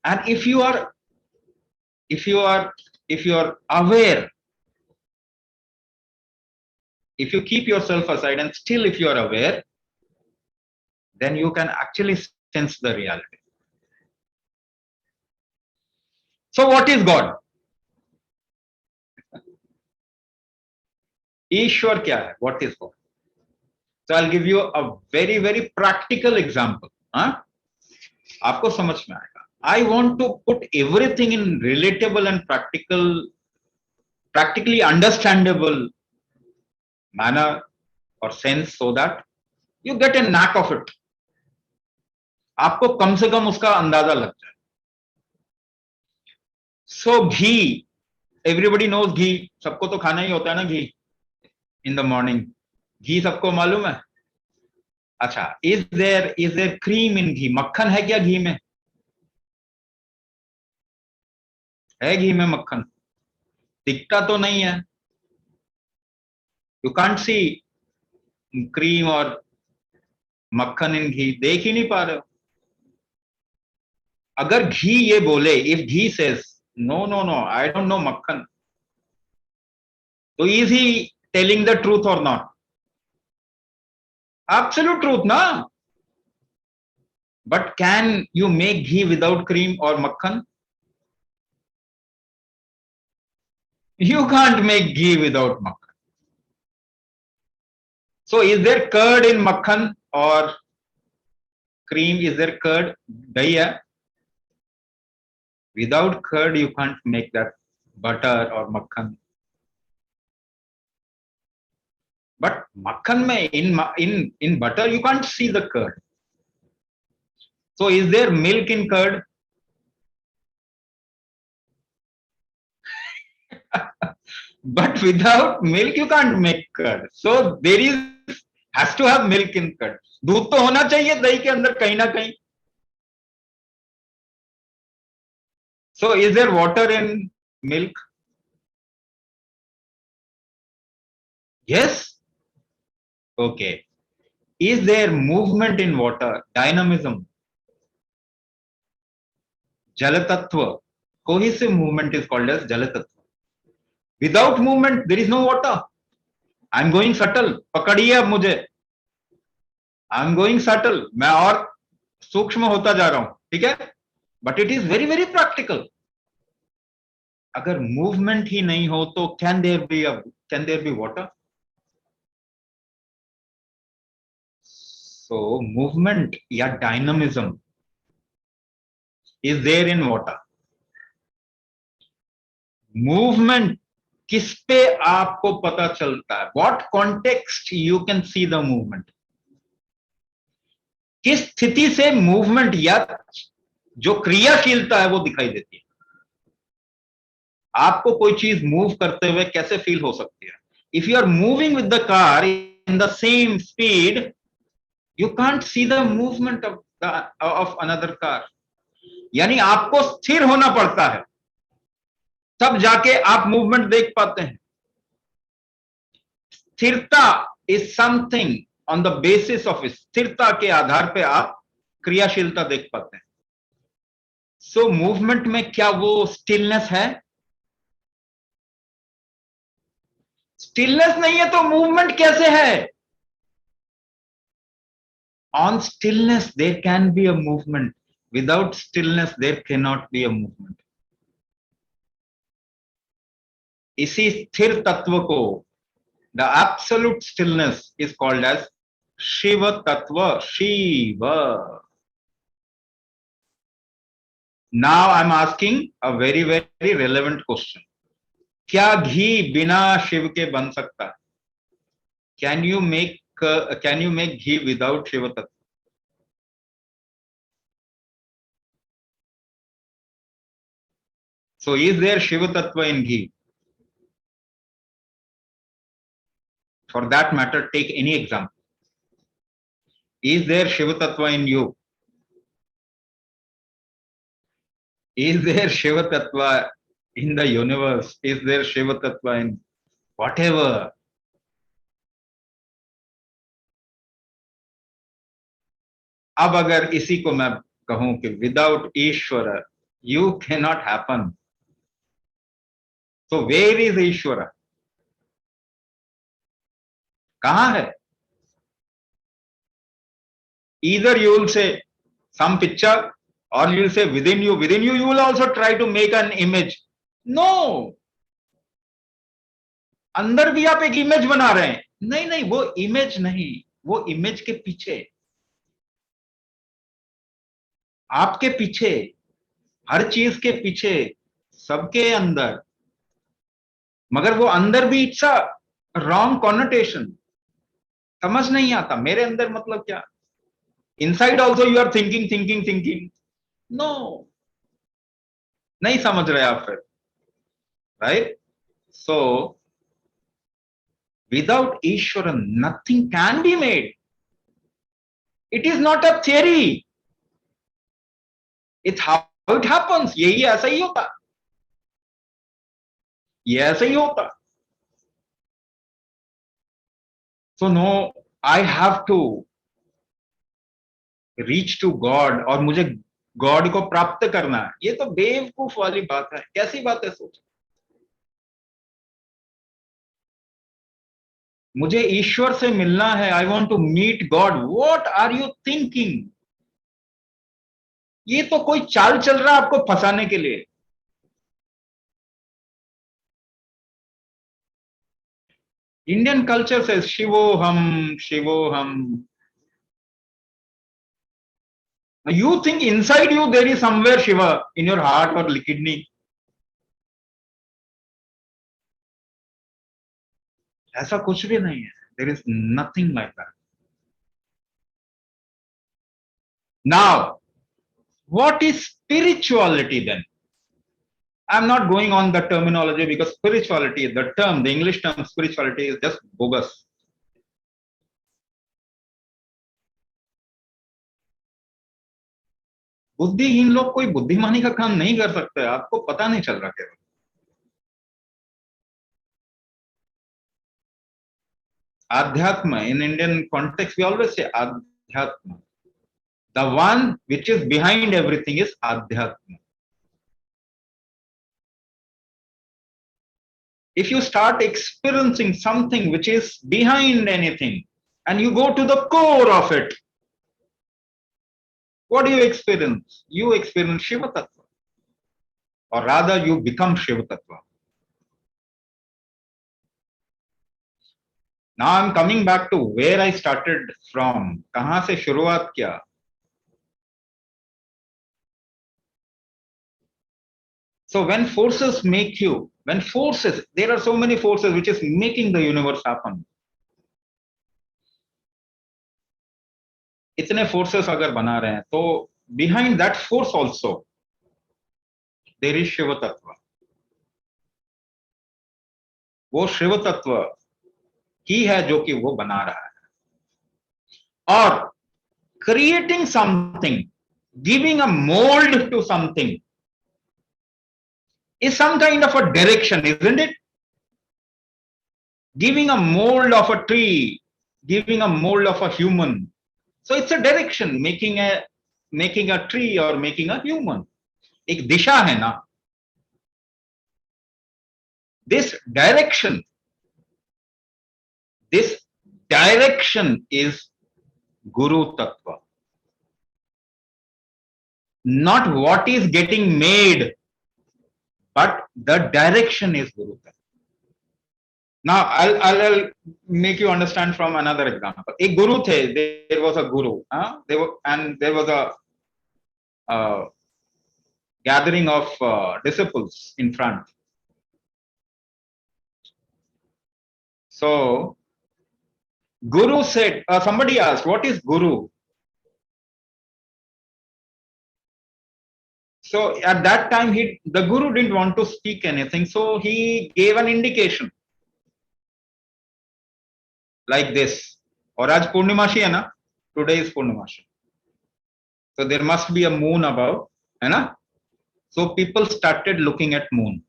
And if you are aware, if you keep yourself aside and still if you are aware, then you can actually sense the reality. So what is God? ईश्वर क्या है? What is God? So I'll give you a very very practical example. हाँ, आपको समझ में आएगा. I want to put everything in relatable and practically understandable manner or sense so that you get a knack of it. आपको कम से कम उसका अंदाजा लग जाए. So घी, everybody knows घी, सबको तो खाना ही होता है ना घी in the morning. घी सबको मालूम है. अच्छा, is there cream in घी? मक्खन है क्या घी में? है घी में मक्खन? दिखता तो नहीं है. You can't see cream और मक्खन इन घी, देख ही नहीं पा रहे हो. अगर घी ये बोले, if ghee says no I don't know मक्खन, तो is he telling the truth or not? Absolute truth ना. But can you make ghee without cream or makhan? You can't make ghee without makhan. So is there curd in makhan or cream? Is there curd? Dahi hai. Without curd you can't make that butter or makhan. But makhan mein in butter you can't see the curd. So is there milk in curd? But without milk you can't make curd. So there has to have milk in curd. दूध तो होना चाहिए दही के अंदर कहीं ना कहीं. So is there water in milk? Yes. Okay. Is there movement in water? Dynamism. Jalatattva. Cohesive movement is called as Jalatattva. Without movement, there is no water. I'm going subtle. पकड़िए अब मुझे. I'm going subtle. मैं और सूक्ष्म होता जा रहा हूं. ठीक है? But it is very very practical. अगर movement ही नहीं हो तो can there be water? So movement या dynamism is there in water. Movement किस पे आपको पता चलता है? What context you can see the movement? किस स्थिति से movement या जो क्रियाशीलता है वो दिखाई देती है? आपको कोई चीज मूव करते हुए कैसे फील हो सकती है? If you are moving with the car in the same speed, you can't see the movement of another car. यानी आपको स्थिर होना पड़ता है, तब जाके आप मूवमेंट देख पाते हैं. स्थिरता is something on the basis of स्थिरता के आधार पे आप क्रियाशीलता देख पाते हैं. सो मूवमेंट में क्या वो स्टिलनेस है? स्टिलनेस नहीं है तो मूवमेंट कैसे है? On stillness there can be a movement. Without stillness there can not be a movement. इसी स्थिर तत्व को the absolute stillness is called as Shiva Tattva. Shiva. Now I'm asking a very very relevant question. क्या घी बिना शिव के बन सकता है? Can you make ghee without Shiva Tattva? So is there Shiva Tattva in ghee? For that matter, take any example. Is there Shiva Tattva in you? Is there Shiva Tattva in the universe? Is there Shiva Tattva in whatever? अब अगर इसी को मैं कहूं कि without Ishwar you cannot happen. So where is ईश्वर? कहां है? Either you will say some picture Or you'll say within you you will also try to make an image. No, अंदर भी आप एक इमेज बना रहे हैं. नहीं नहीं, वो इमेज नहीं, वो इमेज के पीछे, आपके पीछे, हर चीज के पीछे, सबके अंदर. मगर वो अंदर भी इट्स अ रॉन्ग कॉनोटेशन. समझ नहीं आता मेरे अंदर मतलब क्या. Inside also you are thinking thinking thinking. No, नहीं समझ रहे आप फिर. Right. So without Ishvara, nothing can be made. It is not a theory. It's how it happens. यही ऐसा ही होता, ये ऐसा ही होता. So no, I have to reach to God और मुझे गॉड को प्राप्त करना है. ये तो बेवकूफ वाली बात है. कैसी बात है सोच. मुझे ईश्वर से मिलना है. I want to meet God. What are you thinking. ये तो कोई चाल चल रहा है आपको फंसाने के लिए. इंडियन कल्चर से शिवोहम शिवोहम. You think inside you there is somewhere Shiva in your heart or kidney. ऐसा कुछ भी नहीं है. There is nothing like that. Now, what is spirituality then? I'm not going on the terminology because spirituality, the term, the English term spirituality is just bogus. बुद्धिहीन लोग कोई बुद्धिमानी का काम नहीं कर सकते. आपको पता नहीं चल रहा केवल. Adhyatma, in Indian context, we always say Adhyatma. The one which is behind everything is Adhyatma. If you start experiencing something which is behind anything and you go to the core of it, what do you experience? You experience Shiva Tattva. Or rather, you become Shiva Tattva. Now I'm coming back to where I started from. कहां से शुरुआत किया. So when forces make you, when forces, there are so many forces which is making the universe happen. इतने forces अगर बना रहे हैं तो behind that force also there is Shiva Tattva. वो शिव तत्व ही है जो कि वो बना रहा है. और creating something, giving a mold to something is some kind of a direction, isn't it? Giving a mold of a tree, giving a mold of a human. So it's a direction, making a tree or making a human. एक दिशा है ना. This direction is Guru Tattva. Not what is getting made, but the direction is Guru Tattva. Now I'll make you understand from another example. एक गुरु थे, there was a guru, there was a gathering of disciples in front. So Guru said, somebody asked, what is Guru? So at that time, the Guru didn't want to speak anything, so he gave an indication like this. और आज पूर्णिमाशी है ना? Today is पूर्णिमाशी. So there must be a moon above, है ना? So people started looking at moon.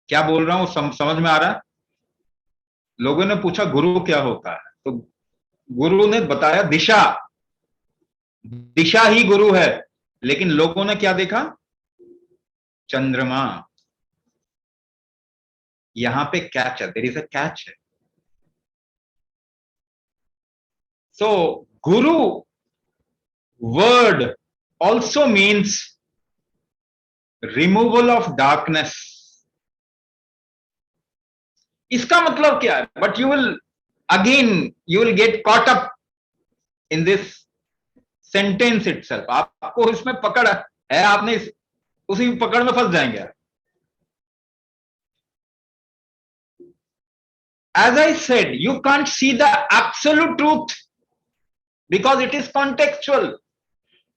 क्या बोल रहा हूं समझ में आ रहा है? लोगों ने पूछा गुरु क्या होता है, तो गुरु ने बताया दिशा ही गुरु है. लेकिन लोगों ने क्या देखा? चंद्रमा. यहां पे कैच है, देयर इज अ कैच है. So Guru word also means removal of darkness. इसका मतलब क्या है? But you will get caught up in this sentence itself. आपको इसमें पकड़ है, आपने उसी पकड़ में फंस जाएंगे. As I said, you can't see the absolute truth because it is contextual.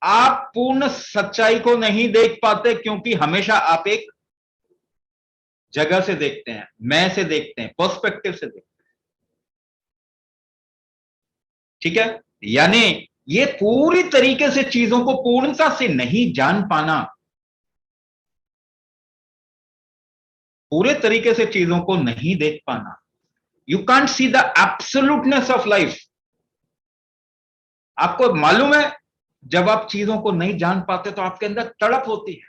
आप पूर्ण सच्चाई को नहीं देख पाते क्योंकि हमेशा आप एक जगह से देखते हैं, मैं से देखते हैं, पर्सपेक्टिव से देखते हैं. ठीक है, यानी ये पूरी तरीके से चीजों को पूर्णता से नहीं जान पाना, पूरे तरीके से चीजों को नहीं देख पाना. You can't see the absoluteness of life. आपको मालूम है, जब आप चीजों को नहीं जान पाते तो आपके अंदर तड़प होती है.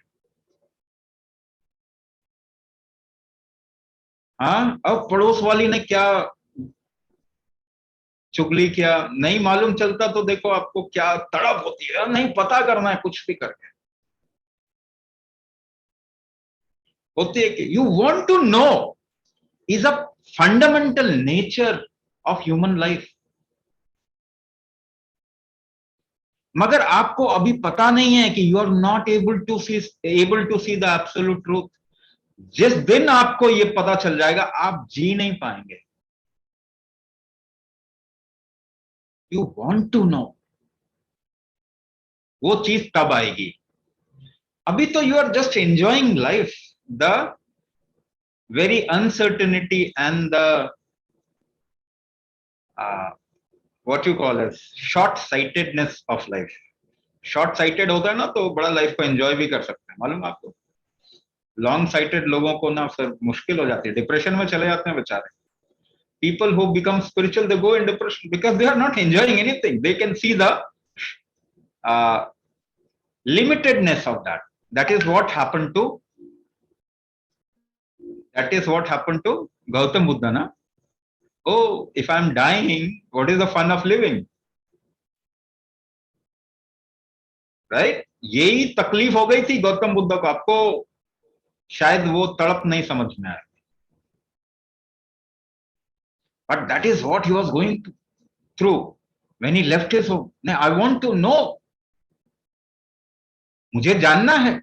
हाँ, अब पड़ोस वाली ने क्या चुगली किया नहीं मालूम चलता तो देखो आपको क्या तड़प होती है, नहीं पता करना है कुछ भी करके होती है कि you want to know is a fundamental nature of human life. मगर आपको अभी पता नहीं है कि you are not able to see the absolute truth. जिस दिन आपको ये पता चल जाएगा आप जी नहीं पाएंगे. यू वांट टू नो, वो चीज तब आएगी. अभी तो you are just enjoying life, the very uncertainty and the what you call as short sightedness of life. Short sighted होता है ना तो बड़ा लाइफ को एंजॉय भी कर सकते हैं, मालूम आपको. लॉन्ग साइटेड लोगों को ना फिर मुश्किल हो जाती है, डिप्रेशन में चले जाते हैं बेचारे. People who become spiritual, they go in depression because they are not enjoying anything. They can see the limitedness of that. That is what happened to Gautam Buddha, na? Oh, if I'm dying, what is the fun of living? Right? यही तकलीफ हो गई थी गौतम बुद्ध को. आपको शायद वो तड़प नहीं समझ में आया. But that is what he was going through when he left his home. I want to know. मुझे जानना है.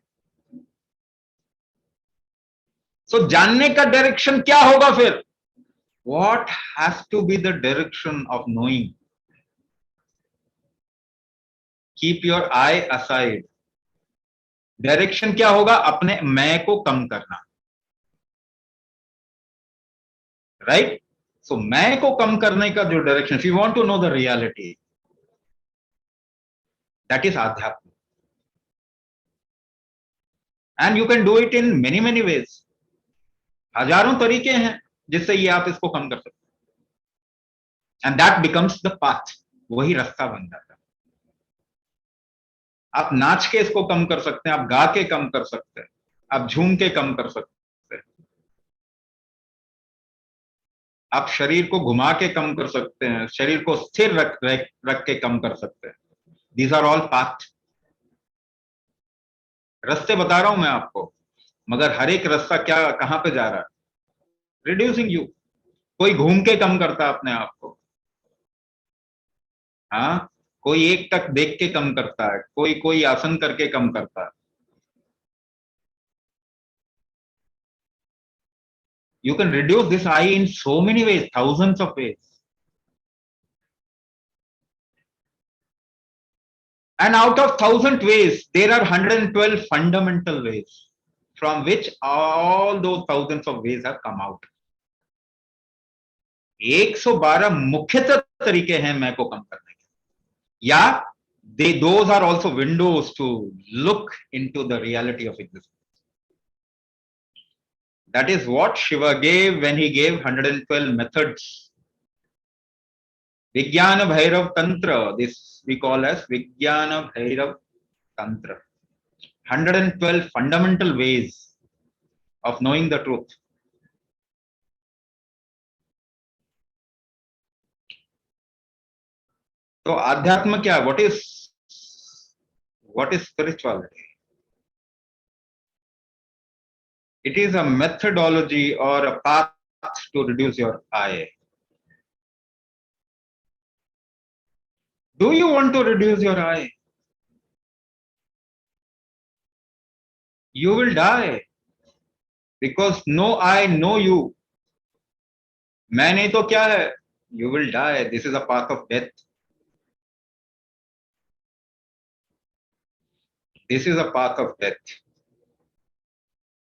So जानने का डायरेक्शन क्या होगा फिर? What has to be the direction of knowing? Keep your eye aside. Direction क्या होगा? अपने मैं को कम करना. राइट? सो मैं को कम करने का जो direction, if you want to know the reality, that is आध्यात्म. And you can do it in many many ways. हजारों तरीके हैं जिससे ये आप इसको कम कर सकते हैं. And that becomes the path. वही रास्ता बन जाता है. आप नाच के इसको कम कर सकते हैं, आप गा के कम कर सकते हैं, आप झूम के कम कर सकते हैं, आप शरीर को घुमा के कम कर सकते हैं, शरीर को स्थिर रख के कम कर सकते हैं. These are all path. रास्ते बता रहा हूं मैं आपको, मगर हर एक रास्ता क्या कहां पे जा रहा है? Reducing you. कोई घूम के कम करता है अपने आप को. हाँ, कोई एक टक देख के कम करता है, कोई आसन करके कम करता है. You can reduce this I in so many ways, thousands of ways. And out of 1,000 ways, there are 112 fundamental ways from which all those thousands of ways have come out. 112 मुख्यतः तरीके हैं मैं को कम करने के. या those are also windows to look into the reality of existence. That is what Shiva gave when he gave 112 methods. Vijnana Bhairav Tantra, this we call as Vijnana Bhairav Tantra. 112 fundamental ways of knowing the truth. तो अध्यात्म क्या, what is spirituality? It is a methodology or a path to reduce your I. Do you want to reduce your I? You will die because no I, no you. मैं नहीं तो क्या है? You will die. This is a path of death. This is a path of death.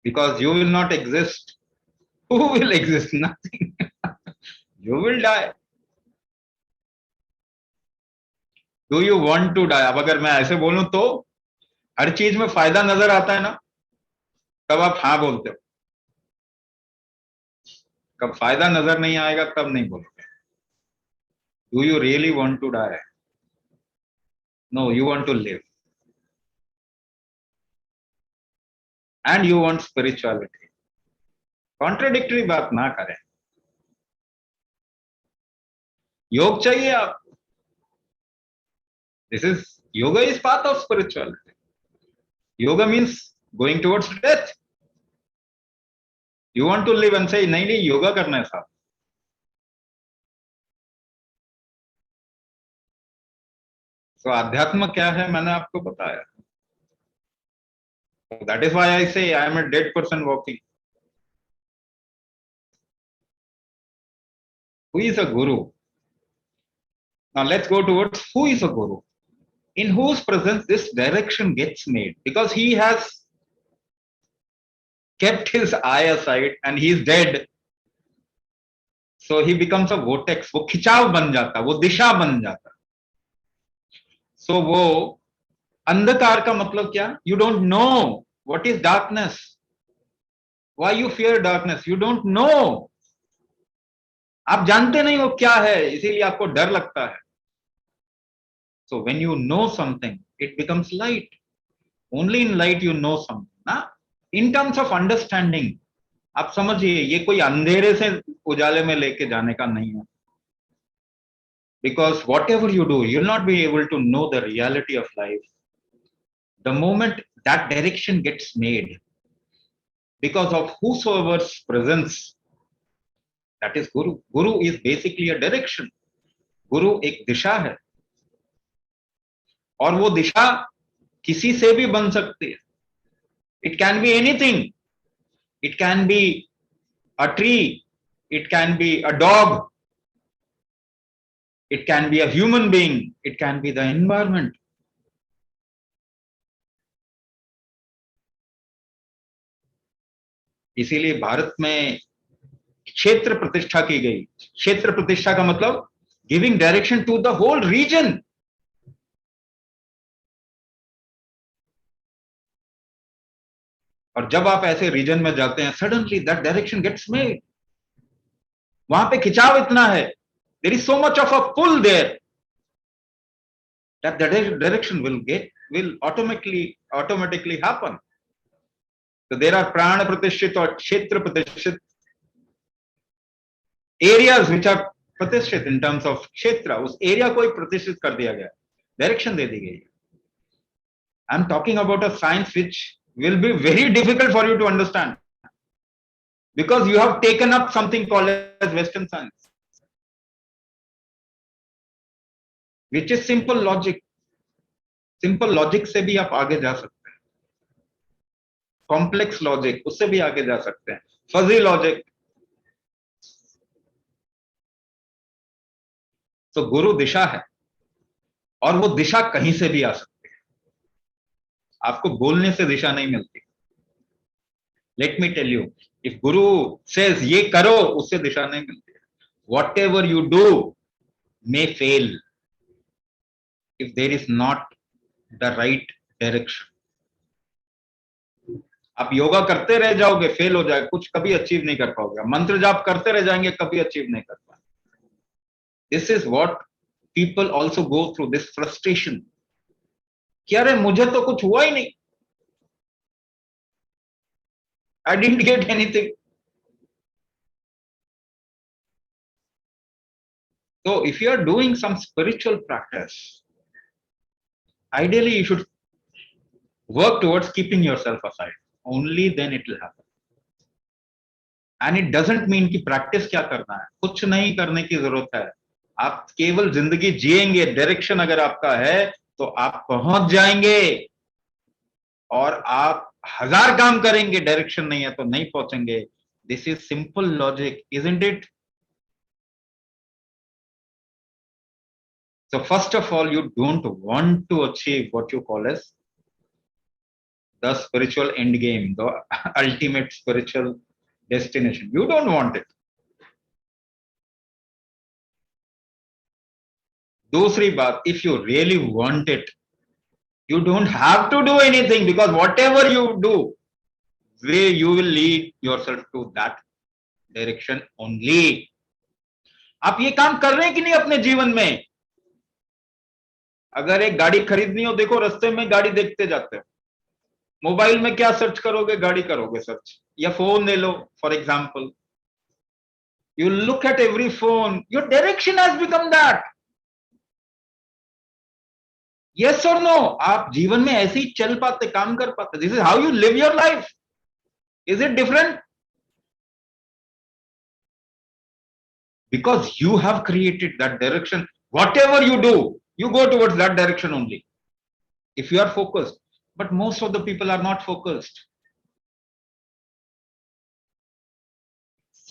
Because you will not exist. Who will exist? Nothing. You will die. Do you want to die? अब अगर मैं ऐसे बोलूं तो हर चीज में फायदा नजर आता है ना, तब आप हाँ बोलते हो. कब फायदा नजर नहीं आएगा तब नहीं बोलोगे. Do you really want to die? No, you want to live. And you want spirituality. Contradictory बात ना करें. योग चाहिए आप. This is yoga is path of spirituality. Yoga means going towards death. You want to live and say नहीं नहीं योगा करना है साहब. So अध्यात्म क्या है मैंने आपको बताया. That is why I say I am a dead person walking. Who is a guru? Now let's go towards who is a guru. In whose presence this direction gets made, because he has kept his eye aside and he is dead. So he becomes a vortex. वो खिंचाव बन जाता, वो दिशा बन जाता. So वो अंधकार का मतलब क्या? You don't know what is darkness. Why you fear darkness? You don't know. आप जानते नहीं हो क्या है, इसीलिए आपको डर लगता है. So when you know something, it becomes light. Only in light you know something. ना? In terms of understanding, आप समझिए ये कोई अंधेरे से उजाले में लेके जाने का नहीं है. Because whatever you do, you'll not be able to know the reality of life. The moment that direction gets made, because of whosoever's presence, that is Guru. Guru is basically a direction. Guru एक दिशा है. और वो दिशा किसी से भी बन सकती है. It can be anything. It can be a tree. It can be a dog. It can be a human being. It can be the environment. इसीलिए भारत में क्षेत्र प्रतिष्ठा की गई. क्षेत्र प्रतिष्ठा का मतलब giving direction to the whole region. और जब आप ऐसे रीजन में जाते हैं, suddenly that direction gets made. वहां पे खिंचाव इतना है, there is so much of a pull there that the direction will automatically happen. So there are prana pratishthit or kshetra pratishthit areas which are pratishthit in terms of kshetra. उस area को ही प्रतिष्ठित कर दिया गया, direction दे दी गई. I am talking about a science which will be very difficult for you to understand because you have taken up something called as Western science, which is simple logic. Simple logic से भी आप आगे जा सकते हैं. Complex logic, उससे भी आगे जा सकते हैं. Fuzzy logic. तो गुरु दिशा है और वो दिशा कहीं से भी आ सकती है. आपको बोलने से दिशा नहीं मिलती. Let me tell you, if guru says ये करो, उससे दिशा नहीं मिलती. Whatever you do may fail if there is not the right direction. आप योगा करते रह जाओगे, फेल हो जाएगा, कुछ कभी अचीव नहीं कर पाओगे. मंत्र जाप करते रह जाएंगे, कभी अचीव नहीं कर पाएंगे. This is what people also go through, this frustration कि अरे मुझे तो कुछ हुआ ही नहीं, I didn't get anything. So if you are doing some spiritual practice, ideally you should work towards keeping yourself aside. Only then it will happen. And it doesn't mean कि practice क्या करना है, कुछ नहीं करने की जरूरत है. आप केवल जिंदगी जिएंगे, डायरेक्शन अगर आपका है तो आप पहुंच जाएंगे. और आप 1000 काम करेंगे, डायरेक्शन नहीं है तो नहीं पहुंचेंगे. This is simple logic, isn't it? So first of all, you don't want to achieve what you call as the spiritual end game, the ultimate spiritual destination. You don't want it. दूसरी बात, if you really want it, you don't have to do anything, because whatever you do, you will lead yourself to that direction only. आप ये काम कर रहे हैं कि नहीं अपने जीवन में? अगर एक गाड़ी खरीदनी हो, देखो रास्ते में गाड़ी देखते जाते हो. मोबाइल में क्या सर्च करोगे? गाड़ी करोगे सर्च. या फोन ले लो for example. You look at every phone. Your direction has become that. Yes और नो? आप जीवन में ऐसे ही चल पाते, काम कर पाते? This is how you live your life. Is it different? Because you have created that direction. Whatever you do, you go towards that direction only, if you are focused. But most of the people are not focused.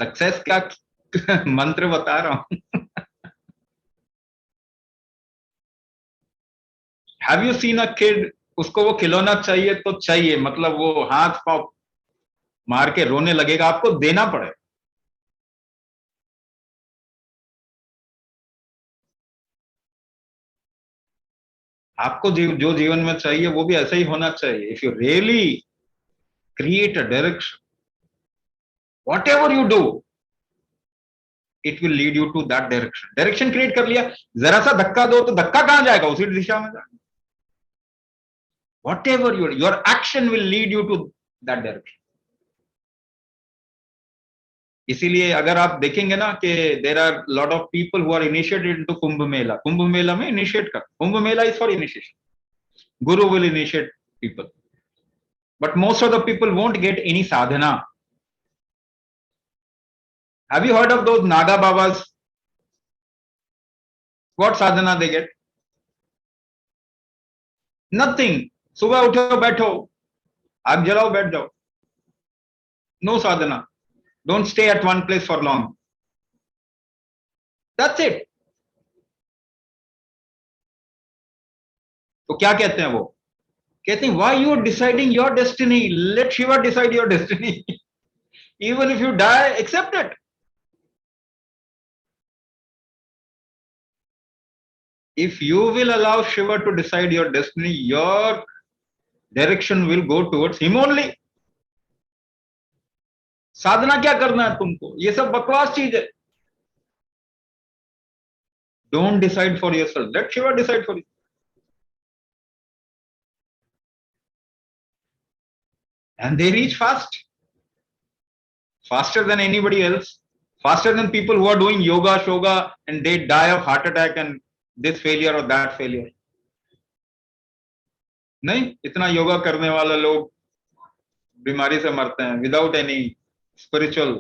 Success का मंत्र बता रहा हूं. Have you seen a kid? उसको वो खिलौना चाहिए तो चाहिए, मतलब वो हाथ पांव मार के रोने लगेगा, आपको देना पड़े. आपको जो जीवन में चाहिए वो भी ऐसा ही होना चाहिए. If you really create a direction, whatever you do, it will lead you to that direction. Direction create कर लिया, जरा सा धक्का दो तो धक्का कहां जाएगा? उसी दिशा में जाएगा. Whatever your action will lead you to that direction. इसीलिए अगर आप देखेंगे ना कि there are lot of people who are initiated into Kumbh Mela. Kumbh Mela में इनिशिएट कर. Kumbh Mela is for initiation. Guru will initiate people, but most of the people won't get any sadhana. Have you heard of those Naga Babas? What sadhana they get? Nothing. सुबह उठो, बैठो, आग जलाओ, बैठ जाओ. No sadhana. Don't stay at one place for long. That's it. तो क्या कहते हैं वो? कहते हैं, why you are deciding your destiny? Let Shiva decide your destiny. Even if you die, accept it. If you will allow Shiva to decide your destiny, your direction will go towards him only. साधना क्या करना है तुमको? ये सब बकवास चीज है. Don't decide for yourself. Let Shiva decide for you. And they reach fast, faster than anybody else, faster than people who are doing yoga, shoga, and they die of heart attack and this failure or that failure. नहीं, इतना योगा करने वाला लोग बीमारी से मरते हैं without any spiritual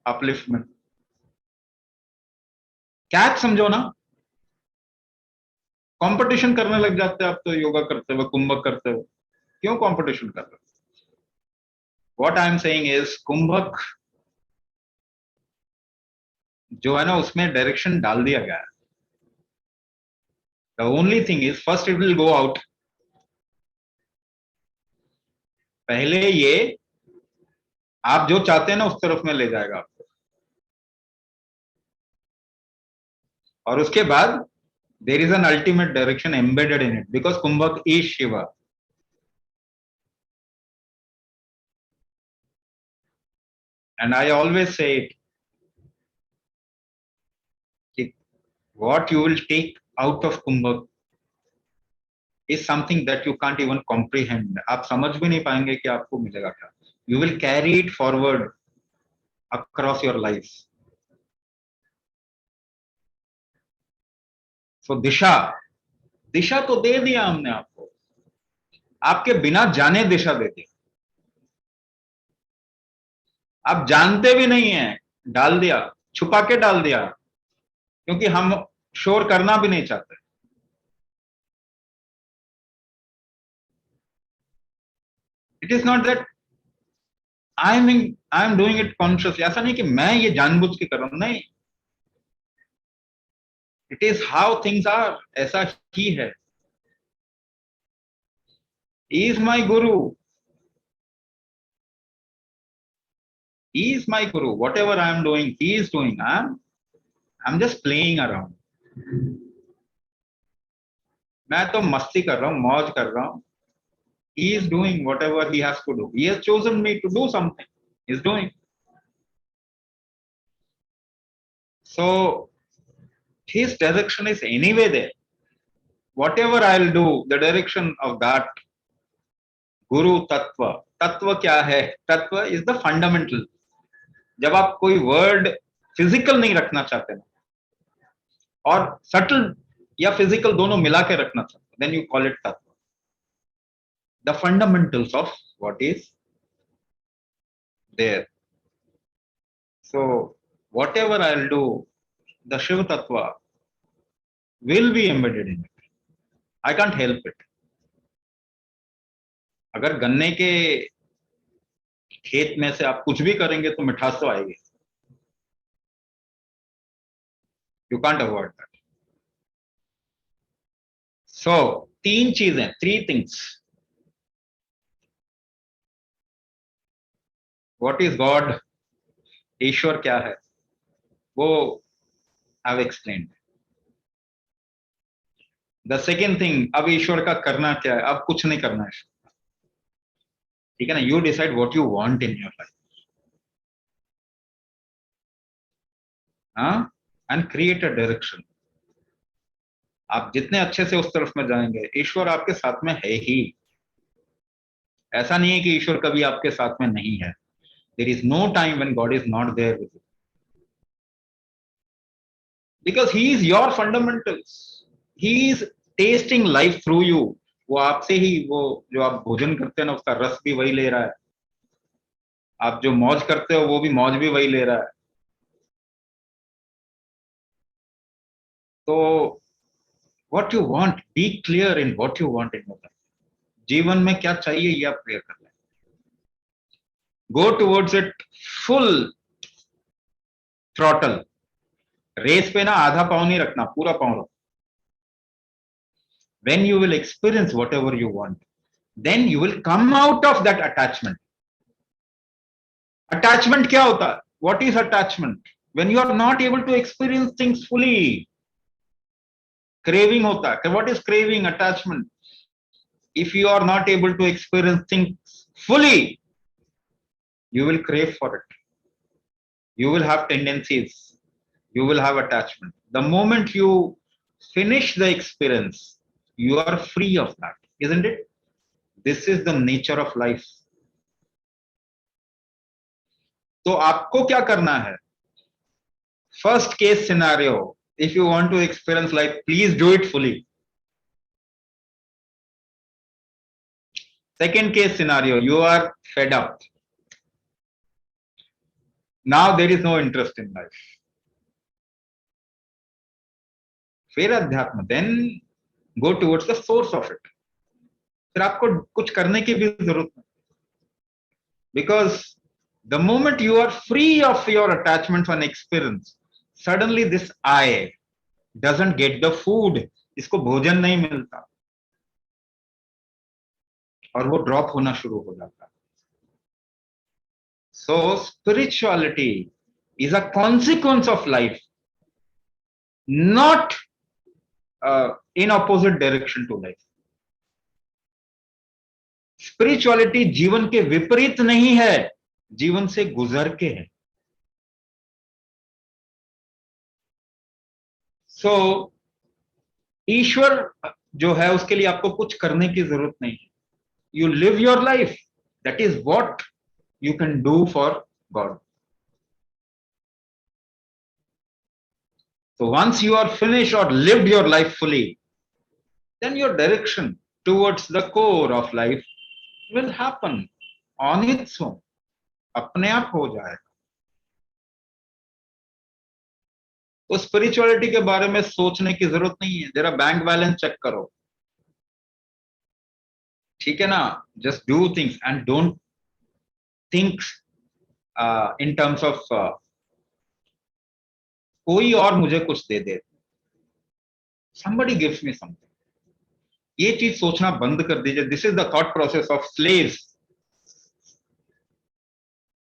upliftment. Catch समझो ना. कंपटीशन करने लग जाते हैं आप तो योगा करते हुए, कुंभक करते हुए. क्यों कंपटीशन कर रहे हो? What I am saying is, कुंभक जो है ना, उसमें डायरेक्शन डाल दिया गया है. The only thing is, first it will go out. पहले ये आप जो चाहते हैं ना उस तरफ में ले जाएगा आपको, और उसके बाद there is an ultimate direction embedded in it, because कुंभक is Shiva. And I always say it, what you will take out of कुंभक is something that you can't even comprehend. आप समझ भी नहीं पाएंगे कि आपको मिलेगा क्या. You will carry it forward across your life. सो दिशा, दिशा तो दे दिया हमने आपको, आपके बिना जाने दिशा दे दी, आप जानते भी नहीं है, डाल दिया, छुपा के डाल दिया, क्योंकि हम शोर करना भी नहीं चाहते। It is not that I am doing it consciously, ऐसा नहीं कि मैं ये जानबूझ के कर रहा हूं, नहीं, it is how things are, ऐसा ही है। He is my guru, he is my guru, whatever I am doing he is doing, I'm just playing around, मैं तो मस्ती कर रहा हूं, मौज कर रहा हूं, he is doing whatever he has to do, he has chosen me to do something, he is doing. So his direction is anyway there, whatever I'll do, the direction of that guru tattva. तत्व क्या है? तत्व is the fundamental. जब आप कोई word physical नहीं रखना चाहते ना, और सटल या फिजिकल दोनों मिला के रखना चाहते, देन यू कॉल इट तत्व, the fundamentals of what is there. So what ever I will do, the Shiv तत्व will be embedded in it, I can't help it. अगर गन्ने के खेत में से आप कुछ भी करेंगे तो मिठास तो आएगी, यू कांट अवॉइड दैट। सो तीन चीजें, 3 थिंग्स, व्हाट इज गॉड, ईश्वर क्या है, वो I have explained. The second thing, अब ईश्वर का करना क्या है, अब कुछ नहीं करना है, ठीक है ना, you decide what you want in your life, and create a direction. आप जितने अच्छे से उस तरफ में जाएंगे, ईश्वर आपके साथ में है ही, ऐसा नहीं है कि ईश्वर कभी आपके साथ में नहीं है। There is no time when God is not there with you, because he is your fundamentals, he is testing life through you. वो आपसे ही, वो जो आप भोजन करते हैं ना, उसका रस भी वही ले रहा है, आप जो मौज करते हो वो भी मौज भी वही ले रहा है। तो what you want, be clear in what you want in your life. जीवन में क्या चाहिए ये आप क्लियर कर लें, go towards it full throttle. Race पे ना आधा पाँव नहीं रखना, पूरा पाँव रखो। When you will experience whatever you want, then you will come out of that attachment. Attachment क्या होता है? What is attachment? When you are not able to experience things fully, craving होता है। What is craving? Attachment. If you are not able to experience things fully, you will crave for it. You will have tendencies. You will have attachment. The moment you finish the experience, you are free of that, isn't it? This is the nature of life. तो आपको क्या करना है? First case scenario, if you want to experience life, please do it fully. Second case scenario, you are fed up. Now there is no interest in life. फिर अध्यात्म, then go towards the source of it. फिर आपको कुछ करने की भी जरूरत नहीं, because the moment you are free of your attachments and experience, suddenly this I doesn't get the food, इसको भोजन नहीं मिलता और वो ड्रॉप होना शुरू हो जाता है। So spirituality is a consequence of life, not in opposite direction to life. Spirituality जीवन के विपरीत नहीं है, जीवन से गुजर के है। सो ईश्वर जो है उसके लिए आपको कुछ करने की जरूरत नहीं है। You live your life, that is what you can do for God. So once you are finished or lived your life fully, then your direction towards the core of life will happen on its own. अपने आप हो जाएगा. तो spirituality के बारे में सोचने की जरूरत नहीं है. जरा बैंक बैलेंस चेक करो, ठीक है ना? Just do things and don't think in terms of कोई और मुझे कुछ दे दे, somebody gives me something. ये चीज सोचना बंद कर दीजिए. This is the thought process of slaves.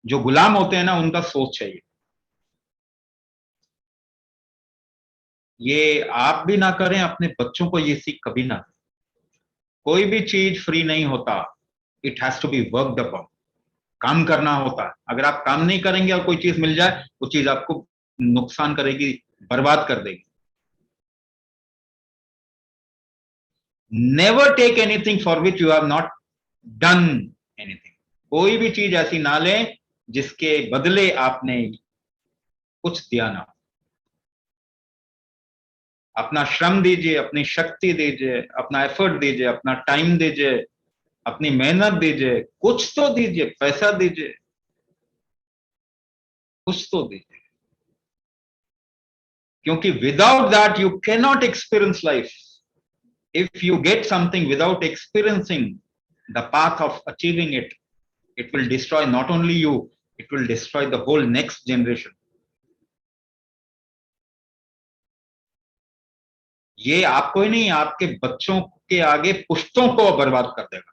जो गुलाम होते हैं ना, उनका सोच है ये आप भी ना करें, अपने बच्चों को ये सीख कभी ना दें. कोई भी चीज फ्री नहीं होता. It has to be worked upon. काम करना होता है. अगर आप काम नहीं करेंगे और कोई चीज मिल जाए, वो चीज आपको नुकसान करेगी, बर्बाद कर देगी. Never take anything for which you have not done anything. कोई भी चीज ऐसी ना लें जिसके बदले आपने कुछ दिया ना. अपना श्रम दीजिए, अपनी शक्ति दीजिए, अपना एफर्ट दीजिए, अपना टाइम दीजिए, अपनी मेहनत दीजिए. कुछ तो दीजिए, पैसा दीजिए, कुछ तो दीजिए. क्योंकि without that you can not experience life. If you get something without experiencing the path of achieving it, it will destroy not only you, it will destroy the whole next generation. ये आपको ही नहीं, आपके बच्चों के आगे पुश्तों को बर्बाद कर देगा.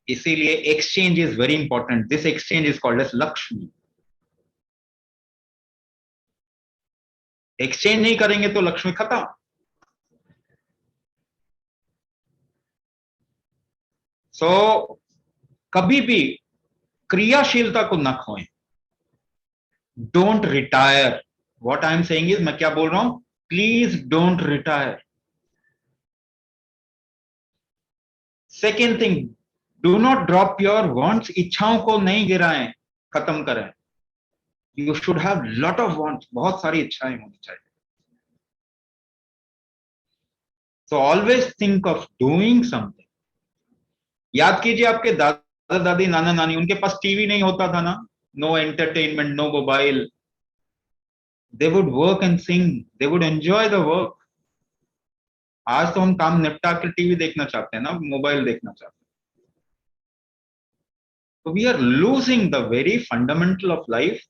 इसीलिए exchange is very important. This exchange is called as Lakshmi. exchange नहीं करेंगे तो लक्ष्मी खत्म. सो कभी भी क्रियाशीलता को न खोएं. Don't retire. What I am saying is, मैं क्या बोल रहा हूं, please don't retire. Second thing, do not drop your wants. इच्छाओं को नहीं गिराएं, खत्म करें. You should have lot of wants. बहुत सारी इच्छाएं होनी चाहिए. So always think of doing something. याद कीजिए आपके दादा दादी, नाना नानी, उनके पास टीवी नहीं होता था ना. No entertainment, no mobile. They would work and sing. They would enjoy the work. आज तो हम काम निपटा के टीवी देखना चाहते हैं ना, मोबाइल देखना चाहते हैं. तो we are losing the very fundamental of life,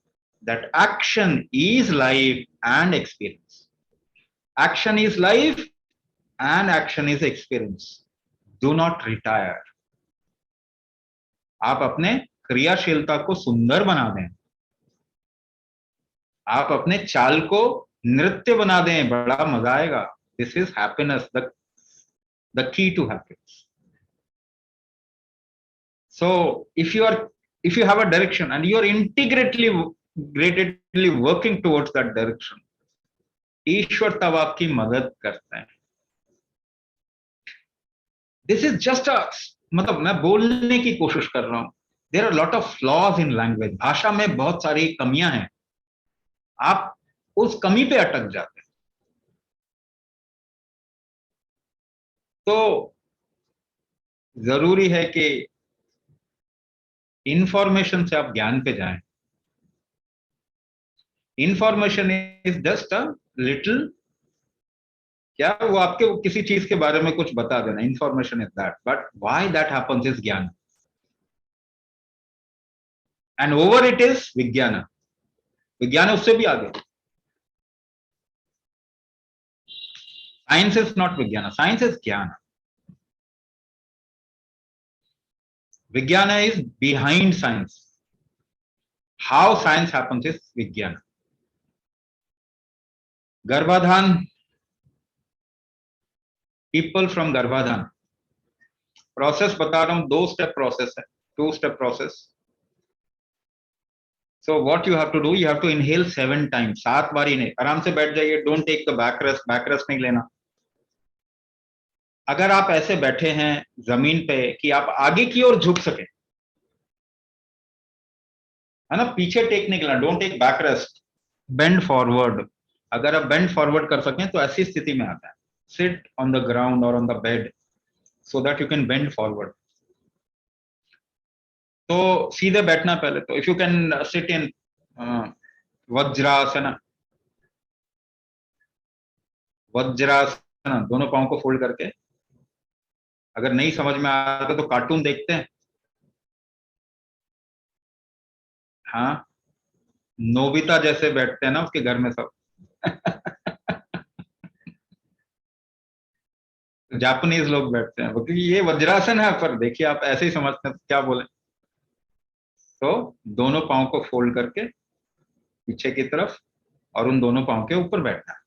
that action is life and experience. Action is life and action is experience. Do not retire. आप अपने क्रियाशीलता को सुंदर बना दें. आप अपने चाल को नृत्य बना दें. बड़ा मजा आएगा. This is happiness, the key to happiness. So if you have a direction and you are integrally working towards that direction, ईश्वर तब आपकी मदद करते हैं. दिस इज जस्ट अ, मतलब मैं बोलने की कोशिश कर रहा हूं. There are lot of flaws in language. भाषा में बहुत सारी कमियां हैं. आप उस कमी पे अटक जाते हैं. तो जरूरी है कि इंफॉर्मेशन से आप ज्ञान पे जाएं. Information is just a little, क्या वो आपके किसी चीज के बारे में कुछ बता देना. Information is that, but why that happens is ज्ञान. एंड ओवर इट इज विज्ञान. विज्ञान उससे भी आगे. साइंस इज नॉट विज्ञान, साइंस इज ज्ञान. विज्ञान is behind science. How science happens is विज्ञान. गर्भाधान, पीपल फ्रॉम गर्भाधान. प्रोसेस बता रहा हूं, 2 स्टेप प्रोसेस है, 2 step process. So what you have to do, you have to inhale 7 times. 7 बार इनहेल. आराम से बैठ जाइए. Don't take the back rest नहीं लेना. अगर आप ऐसे बैठे हैं जमीन पे कि आप आगे की ओर झुक सके, है ना, पीछे टेक नहीं लेना. Don't take back rest. Bend forward, अगर आप बेंड फॉरवर्ड कर सकें तो ऐसी स्थिति में आता है, सिट ऑन द ग्राउंड और on the bed so that you can bend forward. तो सीधे बैठना पहले, तो if you can sit in vajrasana, vajrasana दोनों पांव को फोल्ड करके, अगर नहीं समझ में आता तो कार्टून देखते हैं, हाँ नोबिता जैसे बैठते हैं ना उसके घर में सब जापानीज लोग बैठते हैं, क्योंकि ये वज्रासन है, पर देखिए आप ऐसे ही समझते हैं तो क्या बोले। तो दोनों पांव को फोल्ड करके पीछे की तरफ और उन दोनों पांव के ऊपर बैठना है।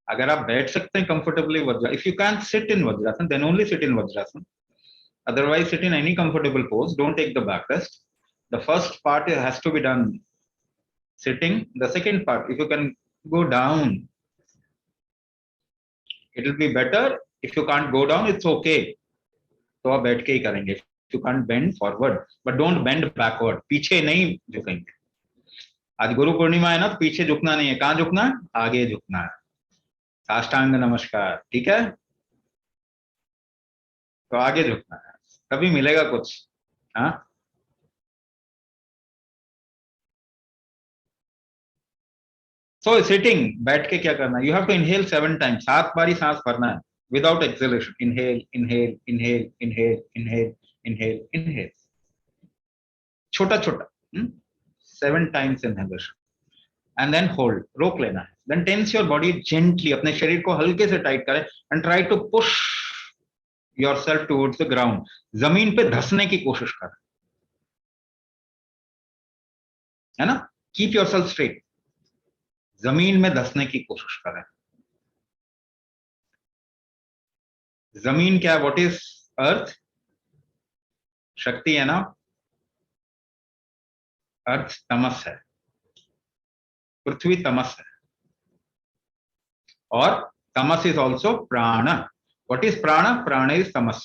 अगर आप बैठ सकते हैं comfortably vajra, if you can sit in vajrasana then only sit in vajrasana, otherwise sit in any comfortable pose, don't take the backrest. The first part has to be done sitting, the second part if you can go down it will be better, if you can't go down it's okay, तो आप बैठ के ही करेंगे। If you can't bend forward but don't bend backward, पीछे नहीं झुकेंगे। आज गुरु पूर्णिमा है ना, तो पीछे झुकना नहीं है, कहाँ झुकना है, आगे झुकना है, साष्टांग नमस्कार, ठीक है, तो आगे झुकना है, तभी मिलेगा कुछ। हाँ सो सिटिंग, बैठ के क्या करना है, you have to inhale 7 times, 7 बारी सांस भरना है without acceleration, inhale inhale inhale inhale inhale inhale inhale, छोटा छोटा 7 times inhalation and then hold, रोक लेना है, then tense your body gently, अपने शरीर को हल्के से टाइट करें and try to push yourself towards the ground, जमीन पे धंसने की कोशिश करें, है ना, कीप योरसेल्फ स्ट्रेट, जमीन में धंसने की कोशिश करें। जमीन क्या है, व्हाट इज अर्थ, शक्ति है ना, अर्थ तमस है, पृथ्वी तमस है, और तमस इज ऑल्सो प्राण, व्हाट इज प्राण, प्राण इज तमस।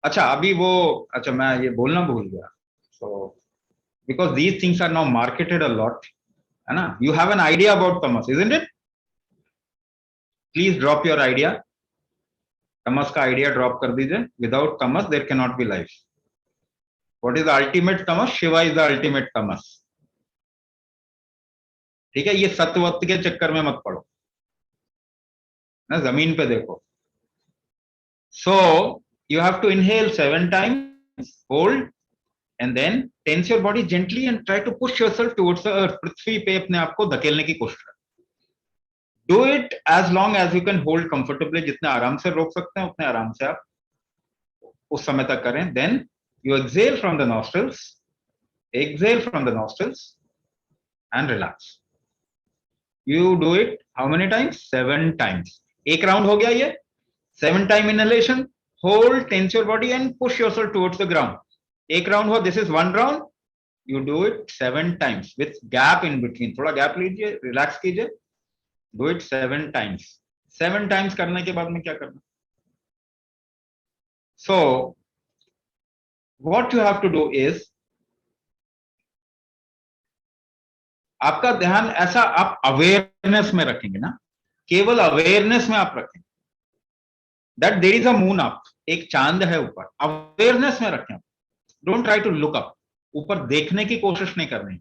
अच्छा अभी वो, अच्छा मैं ये बोलना भूल गया, सो because these things are now marketed a lot, है ना, you have an idea about tamas, isn't it? Please drop your idea, tamas का idea drop कर दीजिए, without tamas there cannot be life. What is the ultimate tamas? Shiva is the ultimate tamas. ठीक है, ये सत्वत्व के चक्कर में मत पड़ो ना, जमीन पे देखो। So you have to inhale 7 times, hold and then tense your body gently and try to push yourself towards the earth, पृथ्वी पे अपने आप को धकेलने की कोशिश करें। Do it as long as you can hold comfortably, जितने आराम से रोक सकते हैं उतने आराम से आप उस समय तक करें। Then you exhale from the nostrils, exhale from the nostrils and relax. You do it how many times? 7 times. एक राउंड हो गया ये, 7 time inhalation, hold, tense your body and push yourself towards the ground. एक round हो, this is 1 round, you do it 7 times with gap in between, थोड़ा gap लीजिए, relax कीजिए, do it 7 times. 7 times करने के बाद में क्या करना, so what you have to do is, आपका ध्यान ऐसा आप अवेयरनेस में रखेंगे ना, केवल अवेयरनेस में आप रखेंगे that there is a moon up, एक चांद है ऊपर, अवेयरनेस में रखें, don't try to look up, ऊपर देखने की कोशिश नहीं करनी,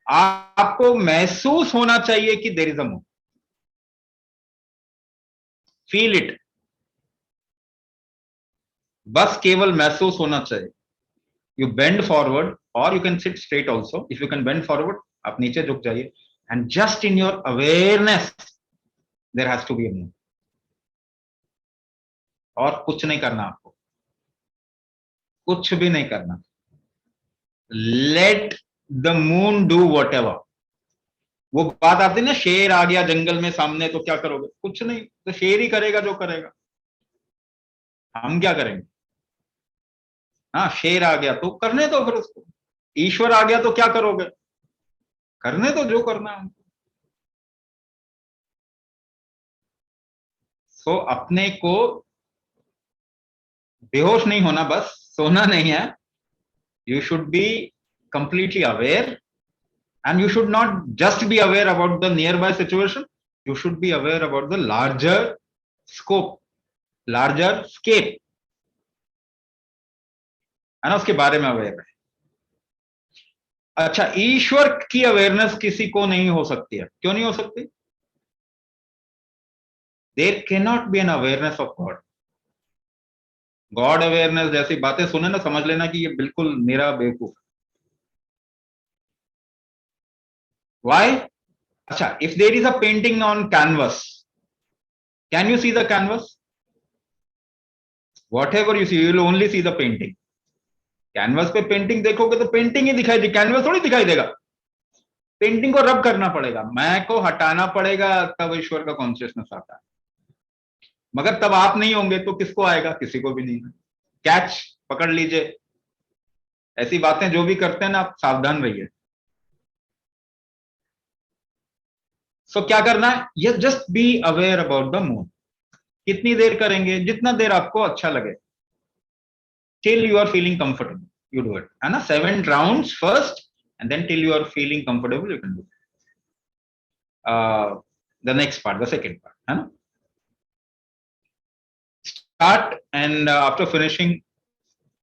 आपको महसूस होना चाहिए कि there is a moon, feel it, बस केवल महसूस होना चाहिए। यू बेंड फॉरवर्ड और you can sit straight also, if you can bend forward आप नीचे झुक जाइए and just in your awareness there has to be a moon, और कुछ नहीं करना, आपको कुछ भी नहीं करना, let the moon do whatever. वो बात आती है ना, शेर आ गया जंगल में सामने तो क्या करोगे, कुछ नहीं, तो शेर ही करेगा जो करेगा, हम क्या करेंगे, हाँ शेर आ गया तो करने दो फिर उसको, ईश्वर आ गया तो क्या करोगे, करने दो जो करना है हमको। सो अपने को बेहोश नहीं होना, बस सोना नहीं है, you should be completely aware, and you should not just be aware about the nearby situation, you should be aware about the larger scope, larger scape, है ना, उसके बारे में अवेयर है। अच्छा, ईश्वर की अवेयरनेस किसी को नहीं हो सकती है, क्यों नहीं हो सकती? There can not be an awareness of God. God awareness जैसी बातें सुने ना, समझ लेना कि ये बिल्कुल मेरा बेवकूफ। व्हाई? अच्छा, if there is a painting on canvas, can you see the canvas? Whatever you see, you will only see the painting. Canvas पे पेंटिंग देखोगे तो पेंटिंग ही दिखाई देगी, कैनवस थोड़ी दिखाई देगा। पेंटिंग को रब करना पड़ेगा, मैं को हटाना पड़ेगा, तब ईश्वर का कॉन्शियसनेस आता है। मगर तब आप नहीं होंगे तो किसको आएगा? किसी को भी नहीं। कैच पकड़ लीजिए, ऐसी बातें जो भी करते हैं ना, आप सावधान रहिए। सो क्या करना है? ये just be aware about the moon. कितनी देर करेंगे? जितना देर आपको अच्छा लगे, till you are feeling comfortable, you do it, है ना? 7 rounds first, and then till you are feeling comfortable, you can do the next part, the second part, है ना? Start, and after finishing,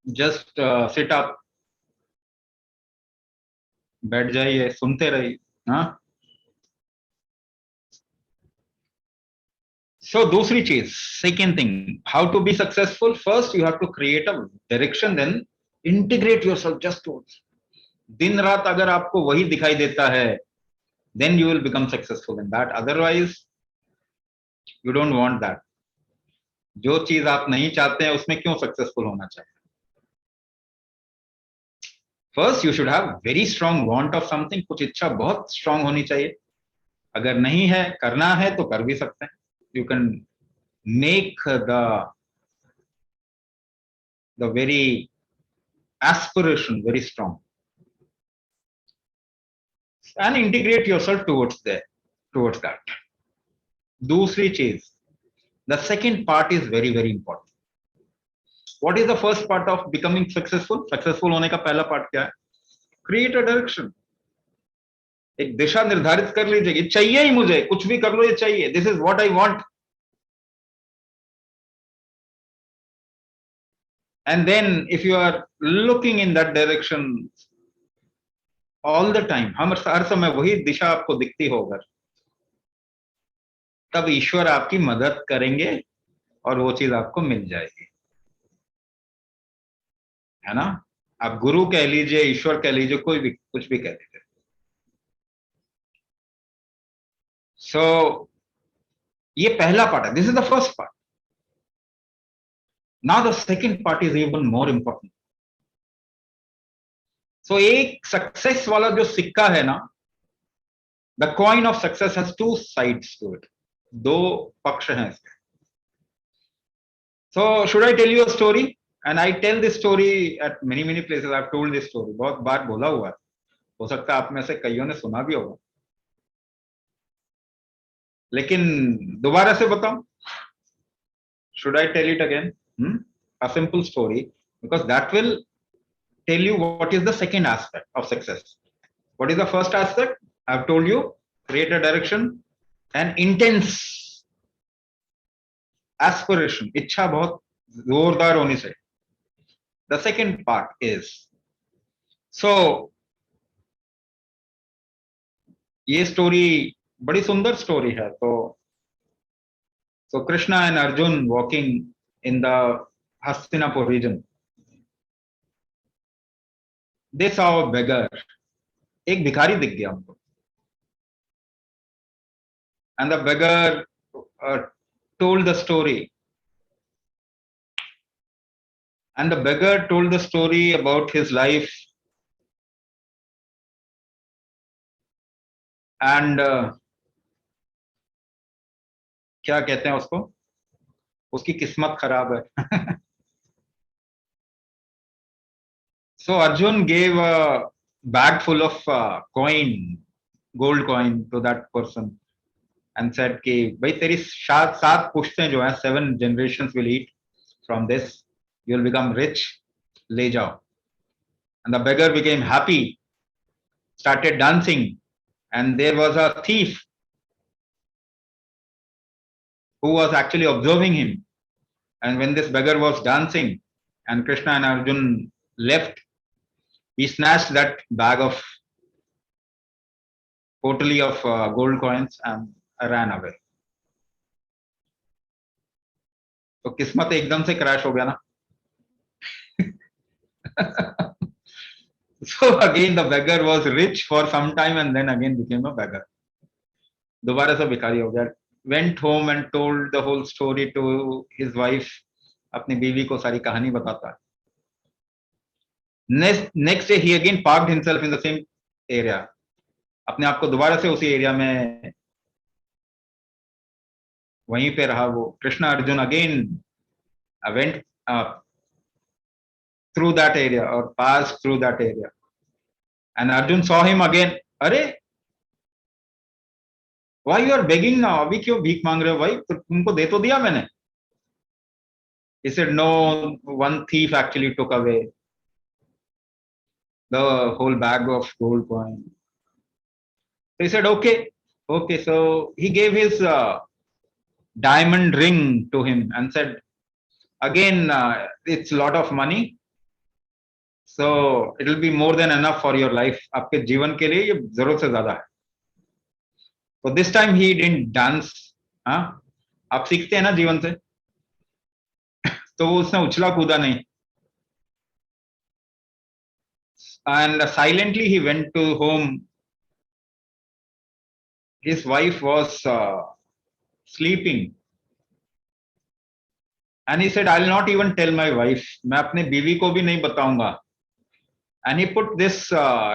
just sit up, बैठ जाइए, सुनते रहिए, हाँ? So दूसरी चीज, second thing, how to be successful? First you have to create a direction, then integrate yourself just towards. दिन रात अगर आपको वही दिखाई देता है, then you will become successful in that. Otherwise you don't want that. जो चीज आप नहीं चाहते हैं उसमें क्यों सक्सेसफुल होना चाहिए? First you should have very strong want of something. कुछ इच्छा बहुत strong होनी चाहिए। अगर नहीं है, करना है तो कर भी सकते हैं। You can make the very aspiration very strong and integrate yourself towards that. दूसरी चीज, the second part is very very important. What is the first part of becoming successful? Successful होने का पहला part क्या है? Create a direction. एक दिशा निर्धारित कर लीजिए, ये चाहिए ही मुझे, कुछ भी कर लो, ये चाहिए, this is what I want. And then if you are looking in that direction all the time, हर समय वही दिशा आपको दिखती होगा, तब ईश्वर आपकी मदद करेंगे और वो चीज आपको मिल जाएगी, है ना? आप गुरु कह लीजिए, ईश्वर कह लीजिए, कोई भी कुछ भी कह लीजिए। So ये पहला पार्ट है, this is the first part. Now the second part is even more important. So एक सक्सेस वाला जो सिक्का है ना, the coin of success has two sides to it. दो पक्ष हैं इसके। So should I tell you a story? And I tell this story at many places. I've told this story, बहुत बार बोला हुआ है, हो सकता है आप में से कईयों ने सुना भी होगा, लेकिन दोबारा से बताऊं? Should I tell it again? A simple story, because that will tell you what is the second aspect of success. What is the first aspect? I've told you, create a direction and intense aspiration, इच्छा बहुत जोरदार होनी चाहिए. The second part is, so ये story बड़ी सुंदर story है। So Krishna and Arjun walking in the Hastinapur region, they saw a beggar. एक भिखारी दिख गया उनको, and the beggar told the story. And the beggar told the story about his life, and क्या कहते हैं उसको, उसकी किस्मत खराब है। So Arjun gave a bag full of gold coin to that person and said कि भाई तेरी सात पुश्तें जो हैं, 7 generations will eat from this, you will become rich, ले जाओ. And the beggar became happy started dancing, and there was a thief who was actually observing him. And when this beggar was dancing and Krishna and Arjun left, he snatched that bag of totally of gold coins and ran away. तो किस्मत एकदम से crash हो गया ना. So again the beggar was rich for some time and then again became a beggar. दोबारा से भिखारी हो गया. Went home and told the whole story to his wife. अपनी बीवी को सारी कहानी बताता है. Next day he again parked himself in the same area. अपने आप को दोबारा से उसी एरिया में वहीं पे रहा वो. Krishna Arjun again went through that area or passed through that area, and Arjun saw him again. अरे why you are begging now? अभी क्यों भीख मांग रहे हो भाई? तुमको दे तो दिया मैंने. He said no, one thief actually took away the whole bag of gold coin. So he said okay. So he gave his diamond ring to him and said, again it's a lot of money, so it will be more than enough for your life. आपके जीवन के लिए ये जरूरत से ज्यादा है. So this time he didn't dance. हाँ, आप सीखते हैं ना जीवन से. तो उसने उछला कूदा नहीं. And silently he went to home. His wife was sleeping. And he said, I'll not even tell my wife. मैं अपने बीवी को भी नहीं बताऊंगा. And he put this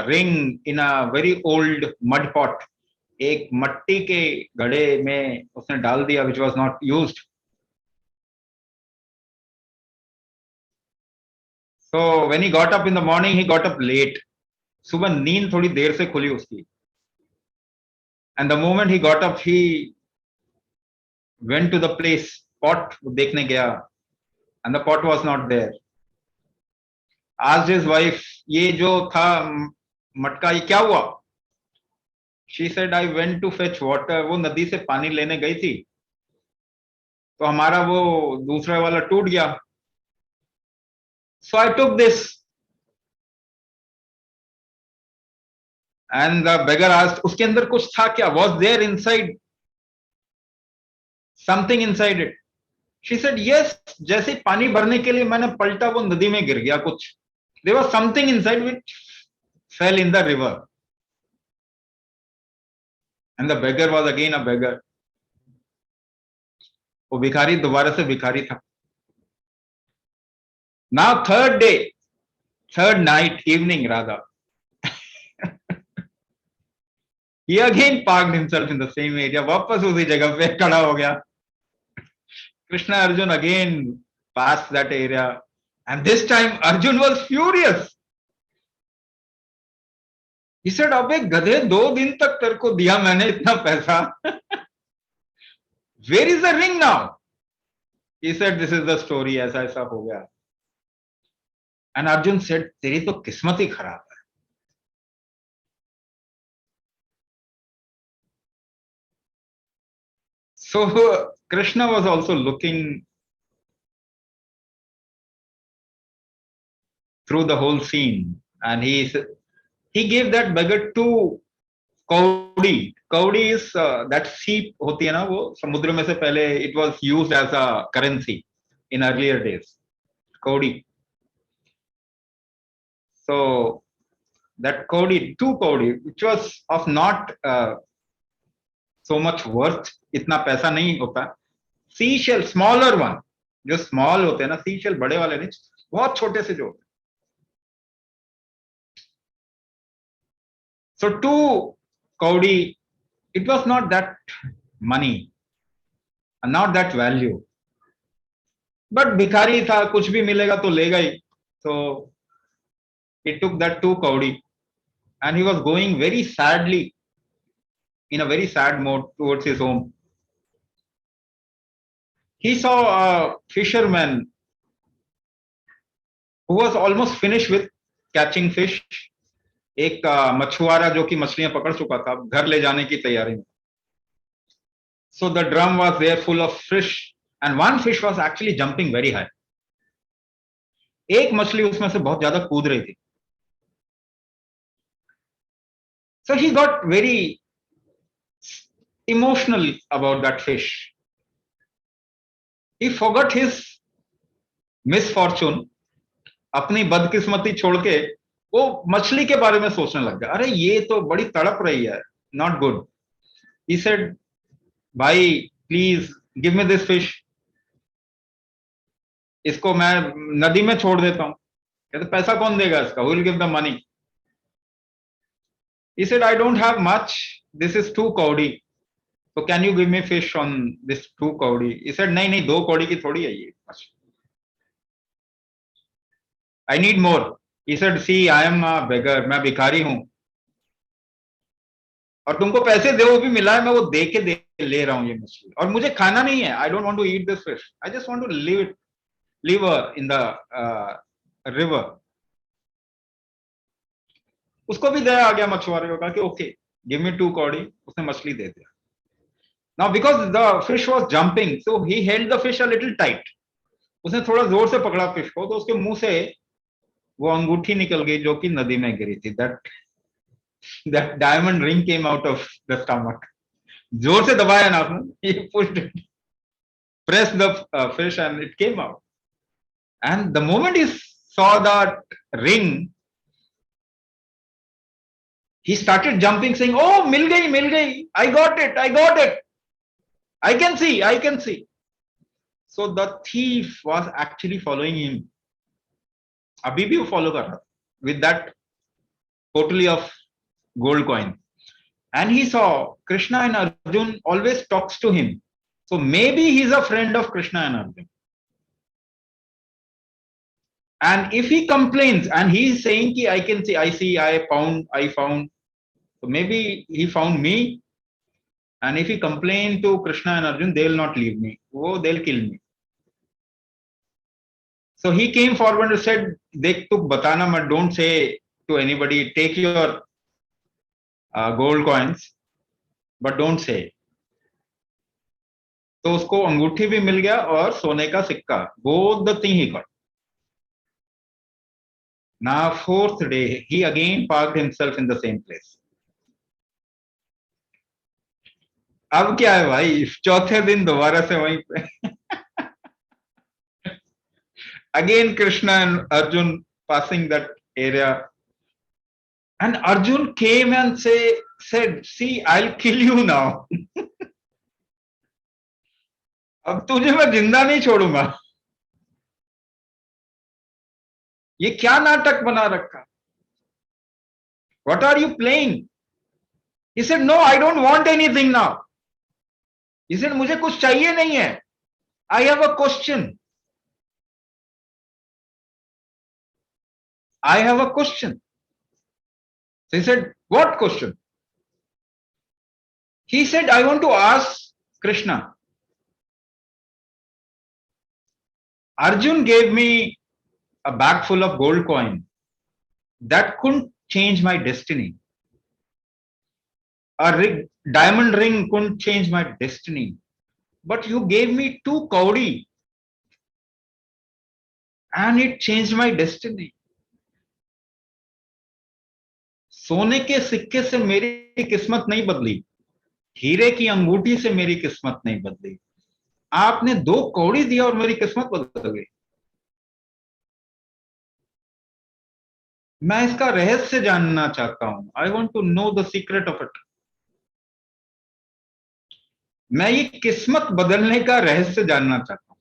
ring in a very old mud pot. एक मट्टी के घड़े में उसने डाल दिया, which was not used. So when he got up in the morning, he got up late. सुबह नींद थोड़ी देर से खुली उसकी. And the moment he got up, he went to the place. Pot देखने गया, and the pot was not there. Asked his wife, ये जो था मटका ये क्या हुआ? She said, I went to fetch water. वो नदी से पानी लेने गई थी, तो हमारा वो दूसरा वाला टूट गया. So I took this. And the beggar asked, उसके अंदर कुछ था क्या? Was there inside something inside it? She said, yes. जैसे पानी भरने के लिए मैंने पलटा, वो नदी में गिर गया कुछ. There was something inside which fell in the river. And the beggar was again a beggar. वो भिखारी दोबारा से भिखारी था. Now third night, evening rather. He again parked himself in the same area. वापस उसी जगह पे खड़ा हो गया. Krishna Arjun again passed that area, and this time Arjun was furious. He said, अबे गधे, 2 दिन तक तेरे को दिया मैंने इतना पैसा. Where is the ring now? He said, this is the story. ऐसा ऐसा हो गया. And Arjun said, तेरी तो किस्मत ही खराब है. So Krishna was also looking through the whole scene, and he gave that beggar 2 kaudi. Kaudi is that sheep होती है ना, वो समुद्र में से पहले it was used as a currency in earlier days. Kaudi. So that kaudi, 2 kaudi, which was of not so much worth, इतना पैसा नहीं होता. Seashell, smaller one, जो small होते हैं ना, seashell बड़े वाले नहीं, बहुत छोटे से जो. So 2 kaudi, it was not that money, not that value. But भिखारी था, कुछ भी मिलेगा तो लेगा ही. So he took that 2 kaudi, and he was going very sadly, in a very sad mode towards his home. He saw a fisherman who was almost finished with catching fish, एक मछुआरा जो कि मछलियां पकड़ चुका था, घर ले जाने की तैयारी में. So the drum was there full of fish, and one fish was actually jumping very high. एक मछली उसमें से बहुत ज्यादा कूद रही थी. So he got very emotional about that fish. He forgot his misfortune. अपनी बदकिस्मती छोड़ के वो मछली के बारे में सोचने लग गया. अरे ये तो बड़ी तड़प रही है, not good. He said, भाई please give me this fish, इसको मैं नदी में छोड़ देता हूं. कहते पैसा कौन देगा इसका, who will give the money? He said, I don't have much, this is 2 कौड़ी, so can you give me fish on this 2 कौड़ी? He said, नहीं नहीं 2 कौड़ी की थोड़ी है ये मछली. I need more. He said, see, I am a beggar, मैं भिखारी हूं, और तुमको पैसे दे वो भी मिला है, मैं वो दे के ले रहा हूं ये मछली, और मुझे खाना नहीं है. I don't want to eat this fish, I just want to live in the river. उसको भी दया आ गया मछुआरे को, कहा कि ओके गिव मी 2 कौड़ी. उसने मछली दे दिया. Now because the fish was jumping, so he held the fish a little tight. उसने थोड़ा जोर से पकड़ा फिश को, तो उसके मुंह से वो अंगूठी निकल गई जो कि नदी में गिरी थी. that diamond ring came out of the stomach. जोर से दबाया ना आपने, he pushed it, pressed the fish and it came out. And the moment he saw that ring, he started jumping, saying, oh, मिल गई, I got it, I can see. So the thief was actually following him. अभी भी वो follow कर रहा था with that pottery of gold coin. And he saw Krishna and Arjun always talks to him. So maybe he's a friend of Krishna and Arjun. And if he complains and he's saying ki I can see, I found. So maybe he found me. And if he complain to Krishna and Arjun, they will not leave me. Oh, they'll kill me. So he came forward and said, Dekh tu batana mat, don't say to anybody, take your gold coins, but don't say. तो उसको अंगूठी भी मिल गया और सोने का सिक्का. Both the thing he got. Now 4th day, he again parked himself in the same place. अब क्या है भाई, 4थे दिन दोबारा से वहीं पे. Again Krishna and Arjun passing that area. And Arjun came and said, see, I'll kill you now. अब तुझे मैं जिंदा नहीं छोड़ूंगा. ये क्या नाटक बना रखा? What are you playing? He said, no, I don't want anything now. He said, मुझे कुछ चाहिए नहीं है. I have a question. So he said, what question? He said, I want to ask Krishna. Arjun gave me a bag full of gold coin. That couldn't change my destiny. A diamond ring couldn't change my destiny. But you gave me 2 kaudi and it changed my destiny. सोने के सिक्के से मेरी किस्मत नहीं बदली, हीरे की अंगूठी से मेरी किस्मत नहीं बदली. आपने 2 कौड़ी दिया और मेरी किस्मत बदल गई. मैं इसका रहस्य जानना चाहता हूं. I want to know the secret of it. मैं ये किस्मत बदलने का रहस्य जानना चाहता हूं.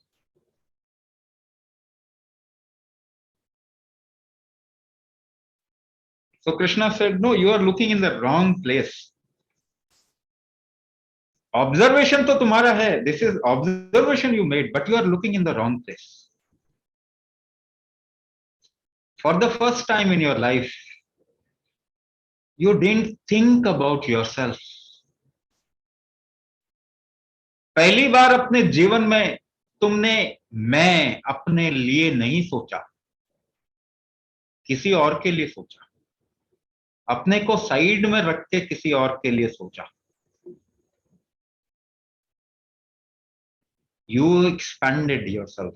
So Krishna said, no, you are looking in the wrong place. Observation तो तुम्हारा है. This is observation you made, but you are looking in the wrong place. For the first time in your life, you didn't think about yourself. पहली बार अपने जीवन में तुमने मैं अपने लिए नहीं सोचा, किसी और के लिए सोचा. अपने को साइड में रख के किसी और के लिए सोचा, यू एक्सपेंडेड योरसेल्फ,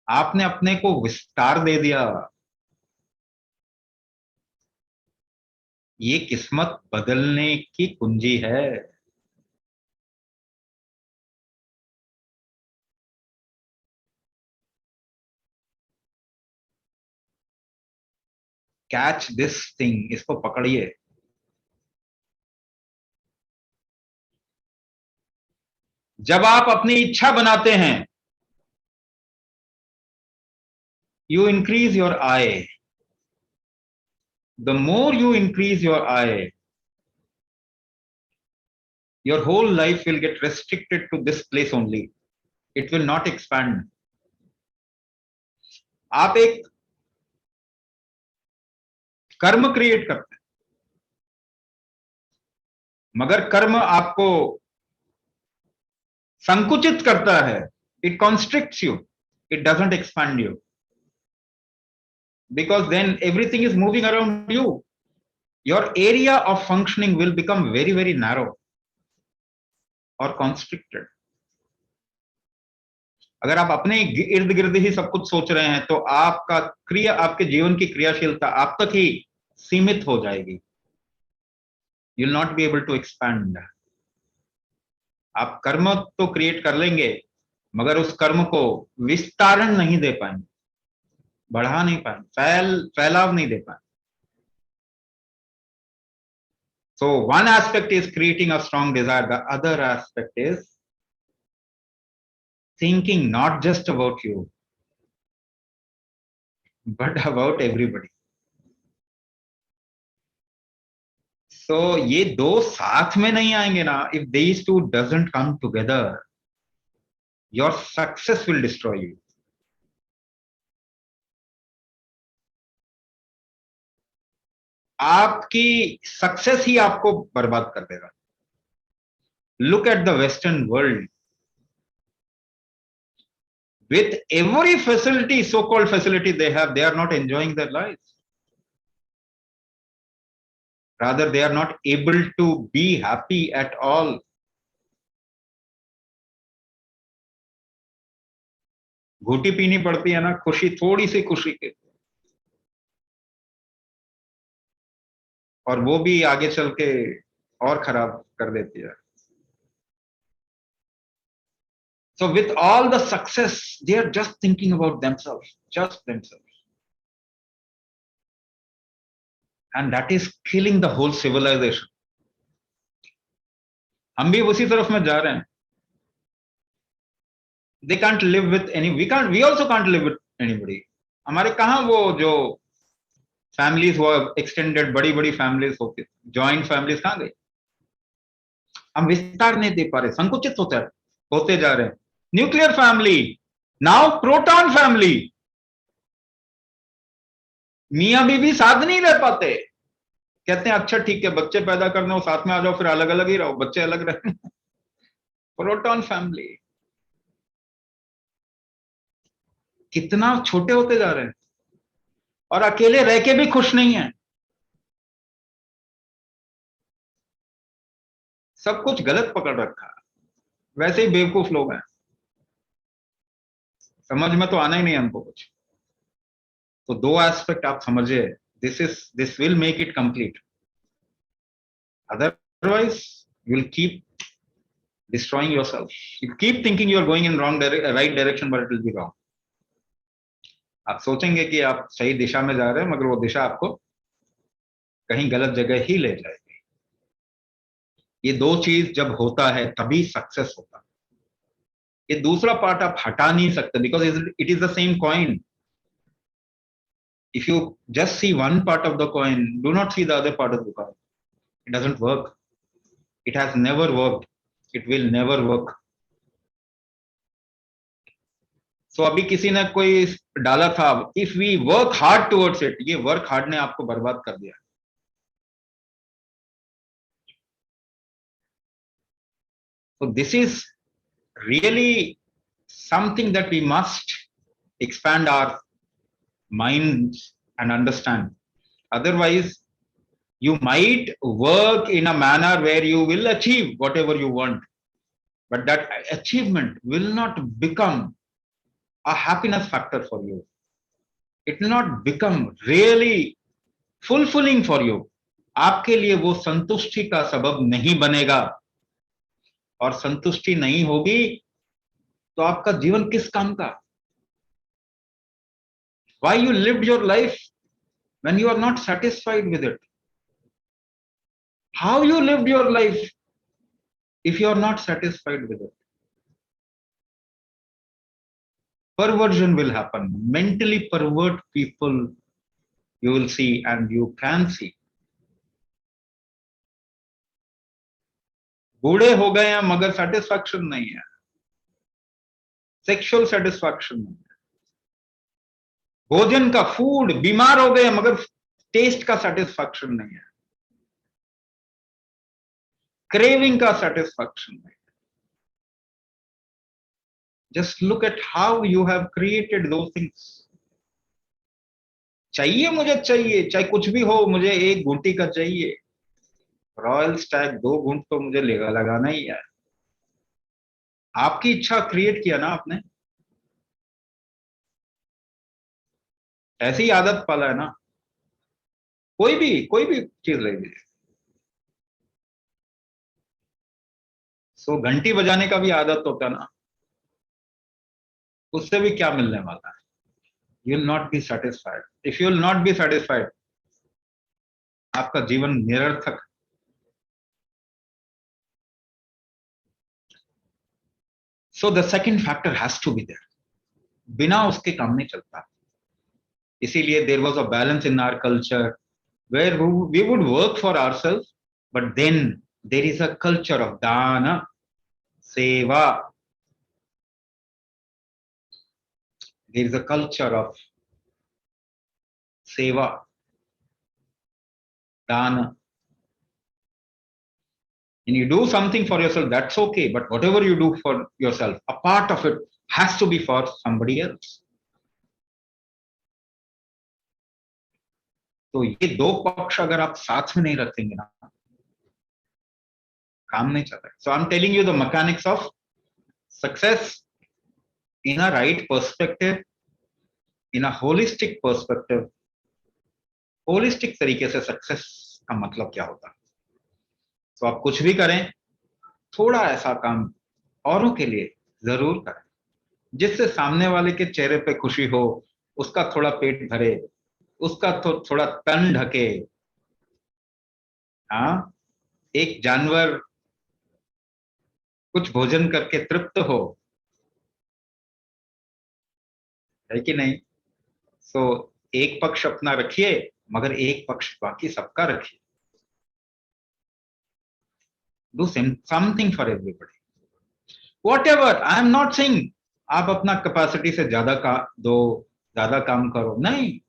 आपने अपने को विस्तार दे दिया। ये किस्मत बदलने की कुंजी है। कैच दिस थिंग, इसको पकड़िए। जब आप अपनी इच्छा बनाते हैं, you increase your I. The more you increase your I, your whole life will get restricted to this place only. It will not expand. आप एक कर्म क्रिएट करते हैं, मगर कर्म आपको संकुचित करता है। It constricts you. It doesn't expand you. Because then everything is moving around you. Your area of functioning will become very, very narrow or constricted. अगर आप अपने इर्द गिर्द ही सब कुछ सोच रहे हैं तो आपके जीवन की क्रियाशीलता आप तक ही सीमित हो जाएगी। You will not be able to expand. आप कर्म तो क्रिएट कर लेंगे, मगर उस कर्म को विस्तारण नहीं दे पाएंगे, बढ़ा नहीं पाएंगे, फैलाव नहीं दे पाएंगे। So one aspect is creating a strong desire. The other aspect is thinking not just about you, but about everybody. So ये दो साथ में नहीं आएंगे ना. If these two doesn't come together, your success will destroy you. आपकी success ही आपको बर्बाद कर देगा. Look at the Western world. With every facility, so-called facility they have, they are not enjoying their lives. Rather, they are not able to be happy at all. घूटी पीनी पड़ती है ना खुशी, थोड़ी सी खुशी के, और वो भी आगे चल के और खराब कर देती है. So with all the success, they are just thinking about themselves, just themselves. And that is killing the whole civilization. हम भी उसी तरफ में जा रहे हैं. They can't live with any, we also can't live with anybody. हमारे कहाँ वो जो families वो extended बड़ी बड़ी families होती, joint families कहाँ गई? हम विस्तार नहीं दे पा रहे, संकुचित होते जा रहे हैं. Nuclear family, now proton family. मियां बीवी साथ नहीं रह पाते, कहते हैं अच्छा ठीक है बच्चे पैदा करने हो साथ में आ जाओ, फिर अलग अलग ही रहो, बच्चे अलग रहे. प्रोटॉन फैमिली कितना छोटे होते जा रहे हैं, और अकेले रह के भी खुश नहीं है. सब कुछ गलत पकड़ रखा है, वैसे ही बेवकूफ लोग हैं, समझ में तो आना ही नहीं हमको कुछ. तो दो एस्पेक्ट आप समझिए, this will make it complete. Otherwise you will keep destroying yourself. You keep thinking you are going in right direction, but it will be wrong. आप सोचेंगे कि आप सही दिशा में जा रहे हैं, मगर वो दिशा आपको कहीं गलत जगह ही ले जाएगी. ये दो चीज जब होता है तभी सक्सेस होता है. ये दूसरा पार्ट आप हटा नहीं सकते, because it is the same coin. If you just see one part of the coin, do not see the other part of the coin. It doesn't work. It has never worked. It will never work. So अभी किसी ने कोई डाला था, if we work hard towards it, ये work hard ने आपको बर्बाद कर दिया. So this is really something that we must expand our minds and understand. Otherwise You might work in a manner where you will achieve whatever you want, but that achievement will not become a happiness factor for you. It will not become really fulfilling for you. आपके लिए वो संतुष्टि का सबब नहीं बनेगा, और संतुष्टि नहीं होगी तो आपका जीवन किस काम का? Why you lived your life when you are not satisfied with it? How you lived your life if you are not satisfied with it? Perversion will happen. Mentally pervert people you will see, and you can see. बूढ़े हो गए हैं मगर satisfaction नहीं है, sexual satisfaction नहीं है। भोजन का, फूड, बीमार हो गए हैं मगर टेस्ट का सेटिस्फैक्शन नहीं है, क्रेविंग का सेटिस्फैक्शन नहीं है। Just look at how you have created दो थिंग्स। चाहिए, मुझे चाहिए, चाहे कुछ भी हो, मुझे एक घूंटी का चाहिए। रॉयल स्टैग 2 घूंट तो मुझे लगाना ही है। आपकी इच्छा क्रिएट किया ना आपने, ऐसी आदत पाला है ना। कोई भी चीज ले लीजिए। सो घंटी बजाने का भी आदत होता है ना, उससे भी क्या मिलने वाला है? You will not be satisfied. If you will not be satisfied, आपका जीवन निरर्थक। So the second factor has to be there. बिना उसके काम नहीं चलता। इसीलिए there was a balance in our culture where we would work for ourself, but then there is a culture of दान, सेवा। There is a culture of seva, dana. And you do something for yourself, that's okay, but whatever you do for yourself, a part of it has to be for somebody else. तो ये दो पक्ष अगर आप साथ में नहीं रखेंगे ना, काम नहीं चलता। So I'm telling you the mechanics of success in a right perspective, in a holistic perspective. Holistic तरीके से सक्सेस का मतलब क्या होता है? तो आप कुछ भी करें, थोड़ा ऐसा काम औरों के लिए जरूर करें जिससे सामने वाले के चेहरे पे खुशी हो, उसका थोड़ा पेट भरे, उसका थोड़ा तन ढके। हाँ, एक जानवर कुछ भोजन करके तृप्त हो, है कि नहीं? सो एक पक्ष अपना रखिए, मगर एक पक्ष बाकी सबका रखिए। Do something for everybody. Whatever, I am not saying आप अपना कैपेसिटी से ज्यादा ज्यादा काम करो, नहीं।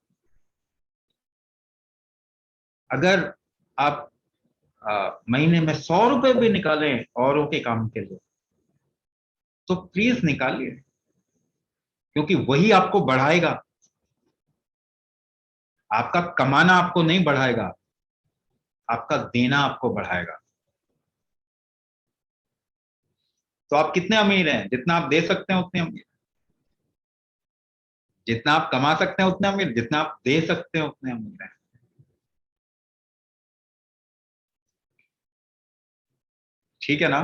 अगर आप महीने में 100 रुपए भी निकालें औरों के काम के लिए, तो प्लीज निकालिए, क्योंकि वही आपको बढ़ाएगा। आपका कमाना आपको नहीं बढ़ाएगा, आपका देना आपको बढ़ाएगा। तो आप कितने अमीर हैं? जितना आप दे सकते हैं उतने अमीर। जितना आप कमा सकते हैं उतने अमीर, जितना आप दे सकते हैं उतने अमीर हैं। ठीक है ना?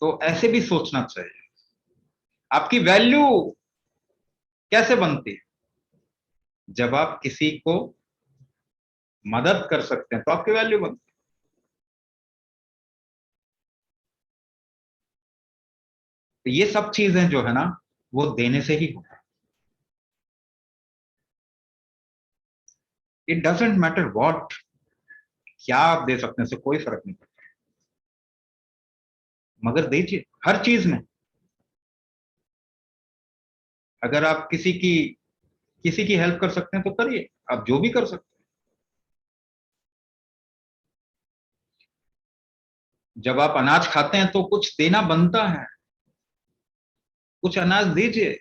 तो ऐसे भी सोचना चाहिए। आपकी वैल्यू कैसे बनती है? जब आप किसी को मदद कर सकते हैं तो आपकी वैल्यू बनती है। तो ये सब चीजें जो है ना, वो देने से ही होता है। इट डजेंट मैटर व्हाट, क्या आप दे सकते हैं, से कोई फर्क नहीं पड़ता, मगर दीजिए हर चीज में। अगर आप किसी की हेल्प कर सकते हैं तो करिए, आप जो भी कर सकते हैं। जब आप अनाज खाते हैं तो कुछ देना बनता है, कुछ अनाज दीजिए।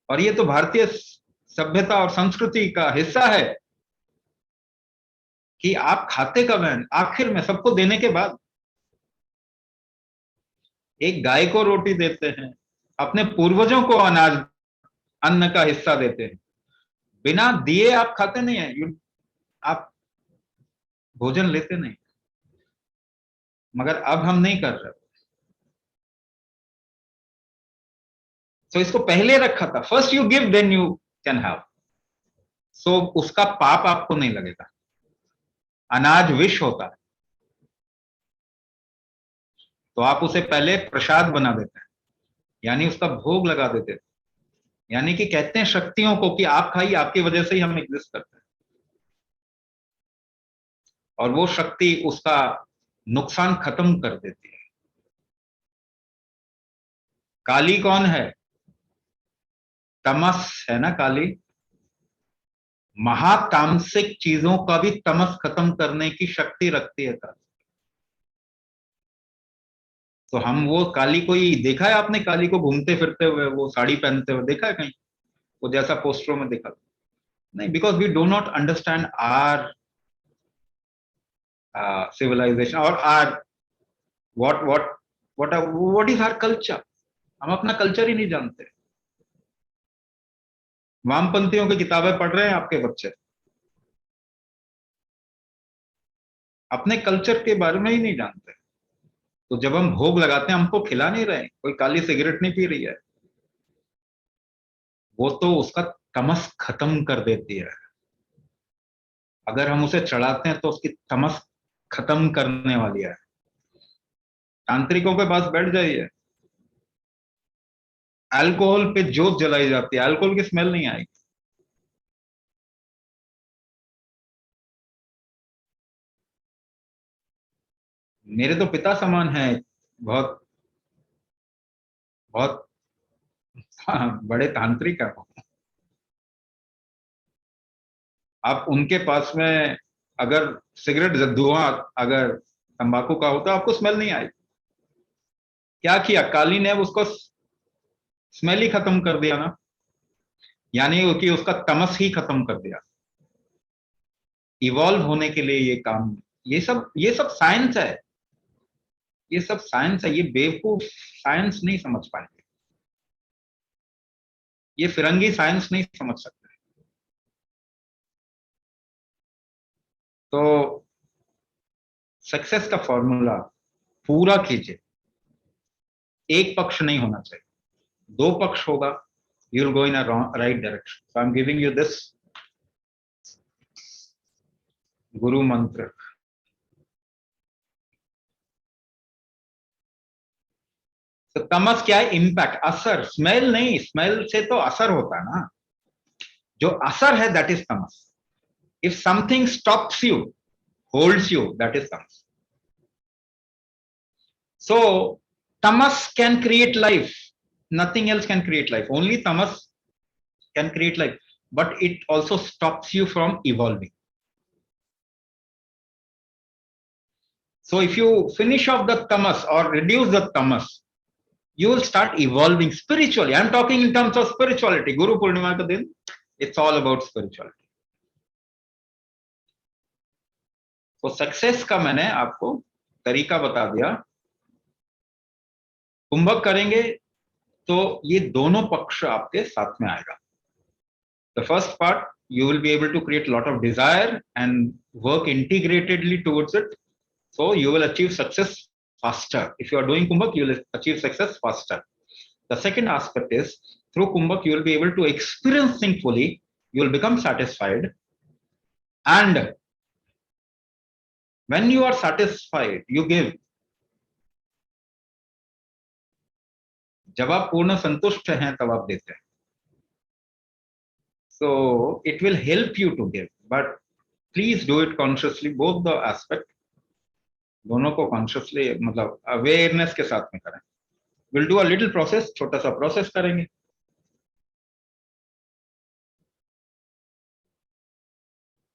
और ये तो भारतीय सभ्यता और संस्कृति का हिस्सा है। कि आप खाते कब हैं आखिर में, सबको देने के बाद। एक गाय को रोटी देते हैं, अपने पूर्वजों को अनाज अन्न का हिस्सा देते हैं, बिना दिए आप खाते नहीं है, आप भोजन लेते नहीं। मगर अब हम नहीं कर रहे। तो इसको पहले रखा था, first you give then you can have. So उसका पाप आपको नहीं लगेगा। अनाज विष होता है, तो आप उसे पहले प्रसाद बना देते हैं, यानी उसका भोग लगा देते हैं, यानी कि कहते हैं शक्तियों को कि आप खाइए, आपकी वजह से ही हम एग्जिस्ट करते हैं। और वो शक्ति उसका नुकसान खत्म कर देती है। काली कौन है? तमस है ना काली। महातामसिक चीजों का भी तमस खत्म करने की शक्ति रखती है काली। तो हम वो काली को ही देखा है आपने, काली को घूमते फिरते हुए, वो साड़ी पहनते हुए देखा है कहीं? वो जैसा पोस्टरों में देखा नहीं, because we do not understand our civilization or our what is our culture। हम अपना कल्चर ही नहीं जानते। वामपंथियों की किताबें पढ़ रहे हैं आपके बच्चे, अपने कल्चर के बारे में ही नहीं जानते। तो जब हम भोग लगाते हैं, हमको खिला नहीं रहे, कोई काली सिगरेट नहीं पी रही है, वो तो उसका तमस खत्म कर देती है। अगर हम उसे चढ़ाते हैं तो उसकी तमस खत्म करने वाली है। तांत्रिकों के पास बैठ जाइए, अल्कोहल पे जोत जलाई जाती है, अल्कोहल की स्मेल नहीं आएगी। मेरे तो पिता समान है, बहुत बहुत बड़े तांत्रिक है। आप उनके पास में अगर सिगरेट धुआं अगर तंबाकू का होता, आपको स्मेल नहीं आएगी। क्या किया काली ने? उसको स्मेल ही खत्म कर दिया ना, यानी कि उसका तमस ही खत्म कर दिया। इवॉल्व होने के लिए ये काम, ये सब साइंस है, ये सब साइंस है। ये बेवकूफ साइंस नहीं समझ पाएंगे, ये फिरंगी साइंस नहीं समझ सकते। तो सक्सेस का फॉर्मूला पूरा कीजिए। एक पक्ष नहीं होना चाहिए, दो पक्ष होगा, you will go in a right direction. So I'm giving you this गुरु मंत्र। तो तमस क्या है? इम्पैक्ट, असर, स्मेल नहीं। स्मेल से तो असर होता है ना, जो असर है that is Tamas. If something stops you, holds you, that is Tamas. So Tamas can create life, nothing else can create life, only tamas can create life, but it also stops you from evolving. So if you finish off the tamas or reduce the tamas, you will start evolving spiritually. I'm talking in terms of spirituality. Guru Purnima ka din, it's all about spirituality. So success का मैंने आपको तरीका बता दिया। कुंभक करेंगे तो ये दोनों पक्ष आपके साथ में आएगा। The first part, you will be able to create a lot of desire and work integratedly towards it. So you will achieve success faster. If you are doing Kumbhak, you will achieve success faster. The second aspect is, through Kumbhak, you will be able to experience things fully. You will become satisfied. And when you are satisfied, you give. जब आप पूर्ण संतुष्ट हैं तब आप देते हैं। So it will help you to give, but please do it consciously, both the aspect, दोनों को consciously, मतलब awareness के साथ में करें। We'll do a little process, छोटा सा process करेंगे।